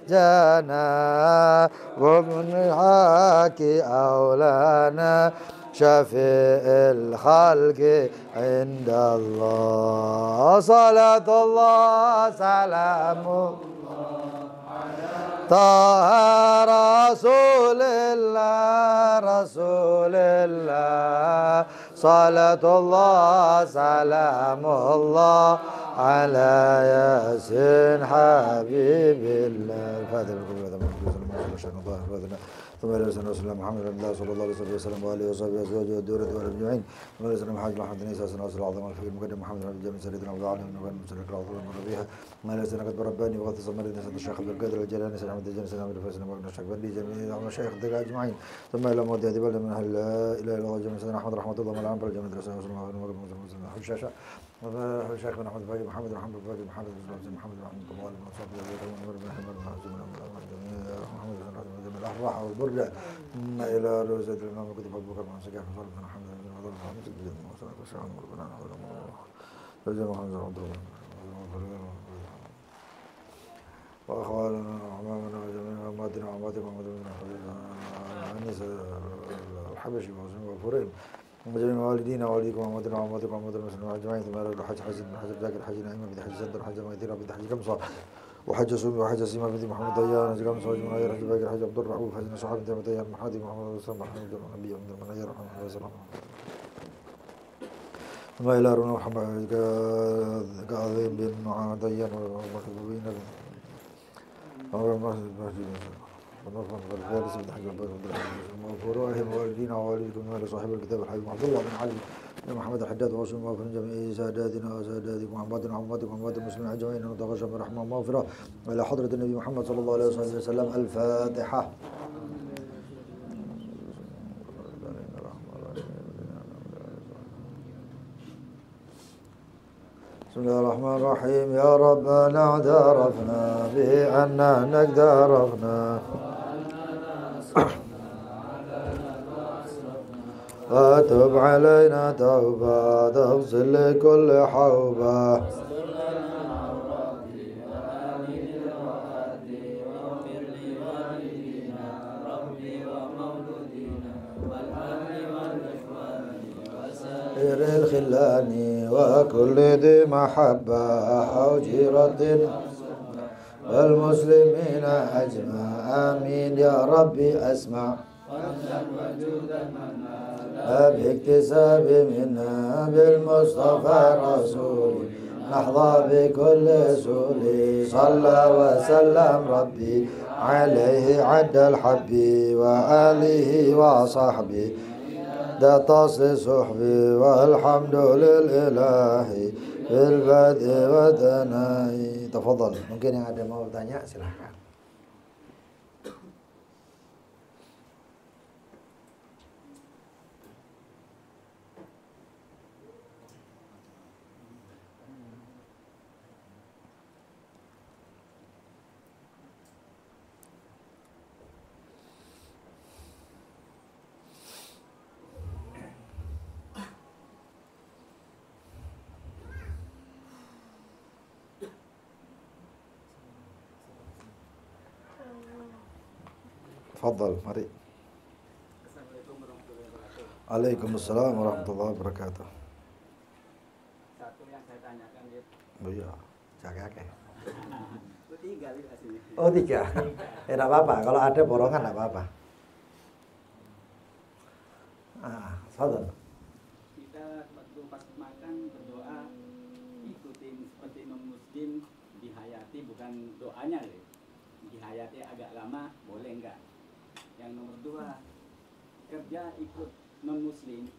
جانا ومن الحق أولانا شفيع الخلق عند الله صلاة الله سلام طه رسول الله صلاة الله سلام الله على ياسين حبيب الله الفاتح ثم إلى سيدنا رسول الله محمد صلى الله عليه وسلم وآله وصحبه وأزواجه والدورة والأجمعين ثم إلى سيدنا محمد عيسى سيدنا رسول العظيم الفقيه المقدم محمد بن جامع سيدنا أبو علي بن مسلك العظيم من ربيها ثم إلى سيدنا قد رباني وغطس مريض سيدنا الشيخ عبد القادر الجيلاني سيدنا أحمد الجاني سيدنا عبد الفاز سيدنا مبارك الشيخ بندي جميع المشايخ الدقاء أجمعين ثم إلى مودي هذه بلدة من أهل لا إله إلا الله جميع سيدنا أحمد رحمة الله من العنبر جميع رسول الله صلى الله عليه وسلم أحب الشاشة الشيخ بن أحمد الفاجي محمد محمد الفاجي محمد بن محمد محمد طوال بن صابر بن الأحراح والبردة إلى روزة الإمام كتب أبو بكر بن سكاف صلى بن محمد بن عبد الله محمد بن وصلى الله ربنا نحمد الله رجل محمد عبد الله وأخواننا وأعمامنا وجميع أماتنا وأماتكم ومدمنا أنس الحبشي وفريم وجميع والدينا ووالديكم وأماتنا وأماتكم وأماتنا المسلمين أجمعين ثم إلى الحج حج بن حجر ذاكر حج نعيمة بن حج زندر حج مغيثيرة بن حج كمصة وحج سومي وحج سيما بنت محمد ضيان حج كمصة وحج مناير حج باكر حج عبد الرحوف حج صحاب بنت ضيان محمد محمد صلى الله عليه وسلم النبي من المناير محمد صلى الله عليه وسلم ثم إلى رون محمد كعظيم بن نعمان ضيان ومكتوبين والفارس بن حجر وفروعهم والدينا ووالدكم صاحب الكتاب الحبيب عبد الله بن علي بن محمد الحداد وعصم وفن جميع ساداتنا وساداتكم وعماتنا وعماتكم وعمات المسلمين اجمعين ونتغشى برحمه ومغفره الى حضره النبي محمد صلى الله عليه وسلم الفاتحه. بسم الله الرحمن الرحيم. يا ربنا اعترفنا بأننا اقترفنا فتب علينا توبة تغسل لكل حوبة الخلان وكل ذي محبة أو جيرة والمسلمين أجمع آمين يا ربي أسمع باكتساب منا بالمصطفى رسول نحظى بكل سول صلى وسلم ربي عليه عد الحب وآله وصحبه ده تصل صحبي والحمد لله في البدء والثناء. تفضل. Mungkin yang ada mau tanya silahkan. Fadhal, mari. Assalamualaikum warahmatullahi wabarakatuh. Waalaikumsalam warahmatullahi wabarakatuh. Satu yang saya tanyakan gitu. Oh iya, jaga ke. Itu tiga di sini. Oh 3. Ya enggak apa-apa, kalau ada borongan enggak apa-apa. Fadhal. Kita waktu pas makan berdoa ikutin seperti non muslim dihayati, bukan doanya ya. Dihayati agak lama boleh enggak? Yang nomor 2, kerja ikut non muslim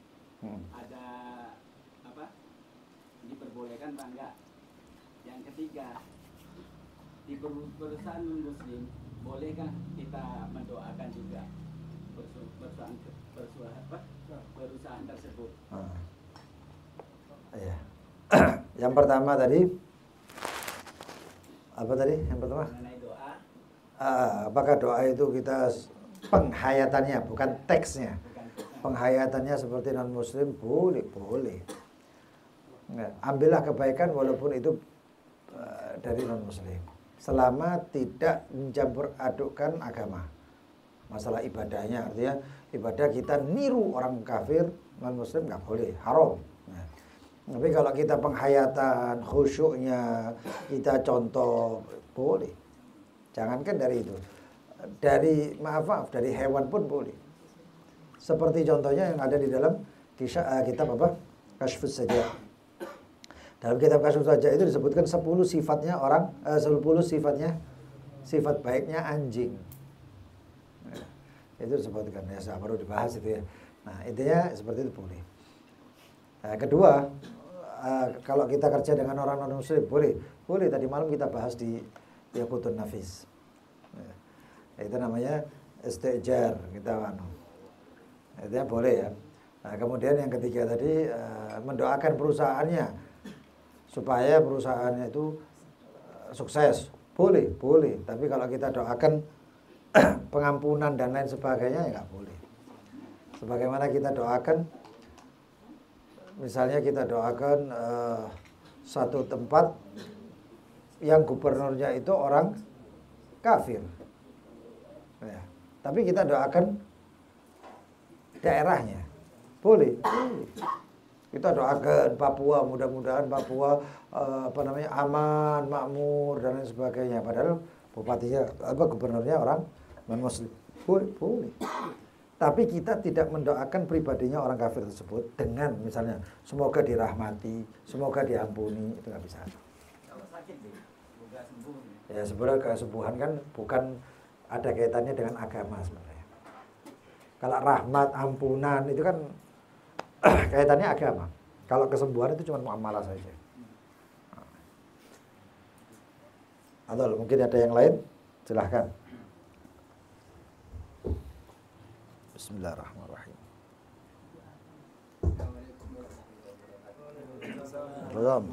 ada apa? Diperbolehkan apa enggak? Yang ketiga, di perusahaan non muslim bolehkah kita mendoakan juga perusahaan tersebut? Iya. Yang pertama tadi apa tadi? Yang pertama? Mengenai doa. Apakah doa itu kita penghayatannya, bukan teksnya. Penghayatannya seperti non muslim boleh. Nah, ambillah kebaikan walaupun itu dari non muslim. Selama tidak mencampur adukkan agama. Masalah ibadahnya, artinya ibadah kita niru orang kafir, non muslim nggak boleh, haram. Nah, tapi kalau kita penghayatan, khusyuknya, kita contoh, boleh. Jangankan dari itu, dari hewan pun boleh. Seperti contohnya yang ada di dalam kitab apa? Kasyfus Sajah. Dalam kitab Kasyfus Sajah itu disebutkan 10 sifatnya orang, 10 sifatnya, sifat baiknya anjing. Itu disebutkan, ya baru dibahas itu ya. Nah intinya seperti itu boleh. Nah, kedua, kalau kita kerja dengan orang non muslim boleh. Tadi malam kita bahas di Yaqutun Nafis. Itu namanya istijar, kita itu boleh ya. Nah, kemudian yang ketiga tadi mendoakan perusahaannya supaya perusahaannya itu sukses. Boleh. Tapi kalau kita doakan pengampunan dan lain sebagainya ya nggak boleh. Sebagaimana kita doakan, misalnya kita doakan satu tempat yang gubernurnya itu orang kafir, ya. Tapi kita doakan daerahnya, boleh. Kita doakan Papua, mudah-mudahan Papua aman, makmur dan lain sebagainya. Padahal bupatinya gubernurnya orang non muslim, boleh. Tapi kita tidak mendoakan pribadinya orang kafir tersebut dengan misalnya semoga dirahmati, semoga diampuni, itu nggak bisa. Kalau sakit semoga sembuh. Ya sebenarnya kesembuhan kan bukan ada kaitannya dengan agama sebenarnya. Kalau rahmat, ampunan itu kan kaitannya agama. Kalau kesembuhan itu cuma muamalah saja. Atau mungkin ada yang lain? Silahkan. Bismillahirrahmanirrahim. Belum.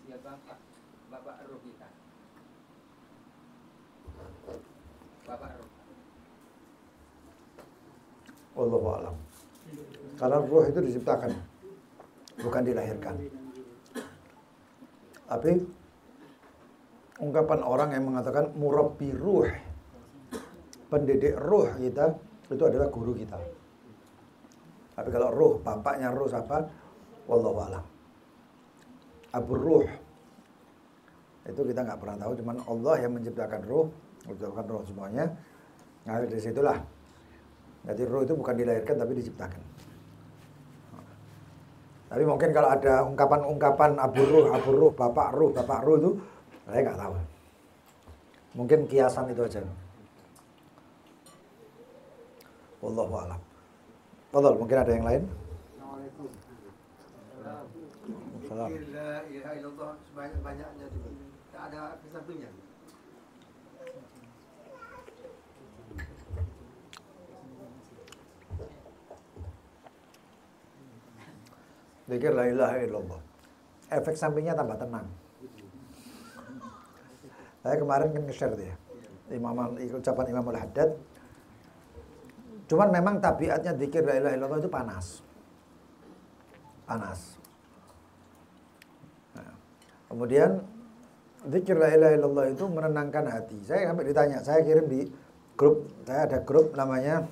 Siapa Bapak Ruh kita? Bapak Ruh. Wallahu a'lam. Karena ruh itu diciptakan, bukan dilahirkan. Tapi ungkapan orang yang mengatakan murabbi ruh, pendidik ruh kita, itu adalah guru kita. Tapi kalau ruh, bapaknya ruh siapa? Wallahu a'lam. Abu ruh, itu kita nggak pernah tahu, cuman Allah yang menciptakan ruh semuanya. Nah dari situlah. Jadi ruh itu bukan dilahirkan tapi diciptakan. Tapi mungkin kalau ada ungkapan abu ruh, bapak ruh itu saya nggak tahu. Mungkin kiasan itu aja. Wallahu a'lam. Fadhal, mungkin ada yang lain? Assalamualaikum. Salam. Zikir la ilaha illallah sebanyak-banyaknya itu. Tak ada kesampingnya. Zikir la ilaha illallah. Efek sampingnya tambah tenang. Saya kemarin kan nge-share dia. Ucapan Imam Al-Haddad. Cuman memang tabiatnya zikir la ilaha illallah itu panas. Nah, kemudian zikir la ilaha illallah itu menenangkan hati. Saya sampai ditanya, saya kirim di saya ada grup namanya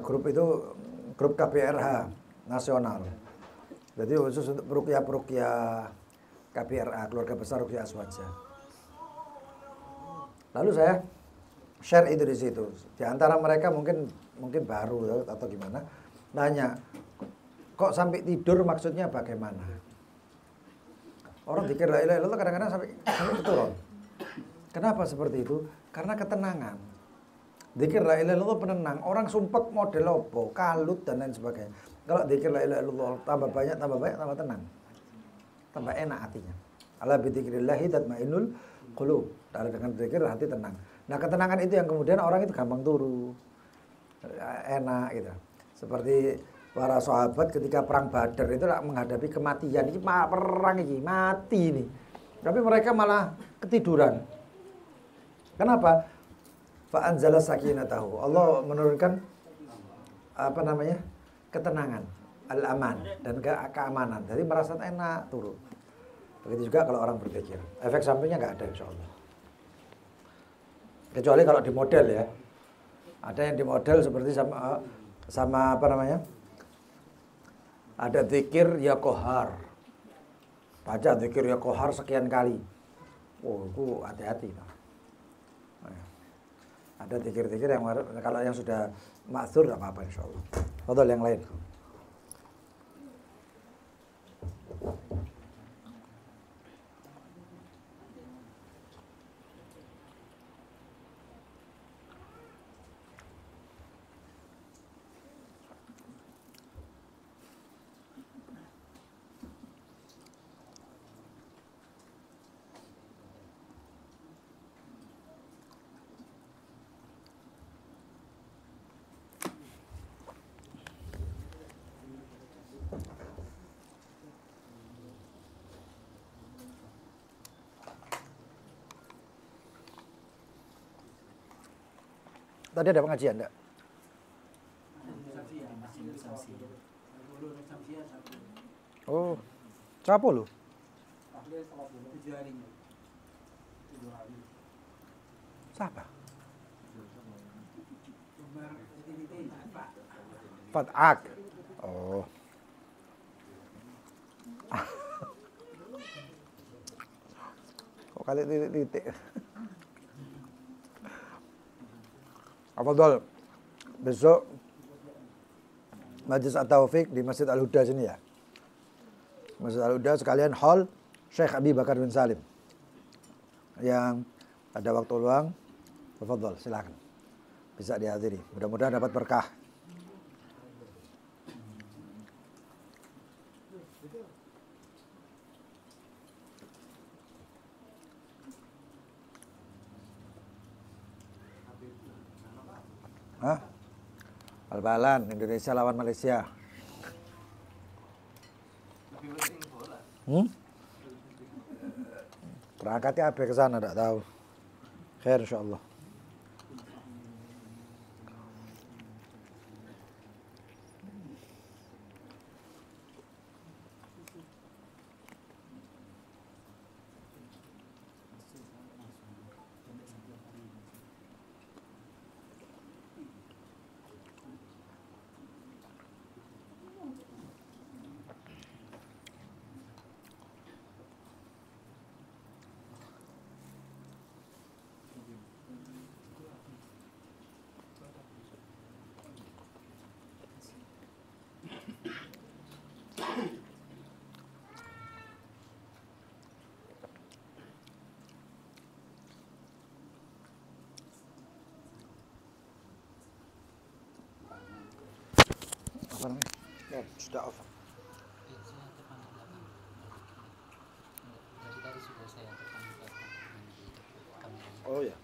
grup itu grup KBRH nasional. Jadi khusus untuk peruqyah KBRA, keluarga besar Ruqyah Azwaja. Lalu saya share itu di situ. Di antara mereka mungkin baru atau gimana, nanya, kok sampai tidur maksudnya bagaimana? Orang dikir la ilaha illallah kadang-kadang sampai keturun. Kenapa seperti itu? Karena ketenangan. Dzikir la ilaha illallah penenang. Orang sumpek model opo, kalut dan lain sebagainya. Kalau dzikir la ilaha illallah tambah banyak, tambah tenang. Tambah enak hatinya. Ala bi dzikrillah tatmainnul qulub. Dengan dzikir hati tenang. Nah, ketenangan itu yang kemudian orang itu gampang turu. Enak gitu. Seperti para sahabat ketika perang Badar itu menghadapi kematian. Ini perang ini mati ini. Tapi mereka malah ketiduran. Kenapa? Fa anzala sakinatahu. Allah menurunkan ketenangan, al-aman dan keamanan. Jadi merasa enak turun. Begitu juga kalau orang berzikir. Efek sampingnya nggak ada insyaallah. Kecuali kalau di model ya. Ada yang di model seperti sama ada zikir ya kohar. Baca zikir ya kohar sekian kali. Oh, itu hati-hati. Ada zikir-zikir yang kalau yang sudah maksur enggak apa-apa insyaallah. Fadhil yang lain. Tadi ada pengajian enggak? Oh, siapa lu? Siapa? Fatak. Oh. Kok kali titik-titik? Afdal, besok Majlis At-Taufik di Masjid Al-Huda sini ya. Masjid Al-Huda sekalian hall Syekh Abi Bakar bin Salim. Yang ada waktu luang, tafadhol, silakan. Bisa dihadiri. Mudah-mudahan dapat berkah. Hah? Al-Balan, Indonesia lawan Malaysia. Berangkatnya apa ke sana enggak tahu. Khair insyaallah. Apa namanya? Ya, sudah off. Oh ya.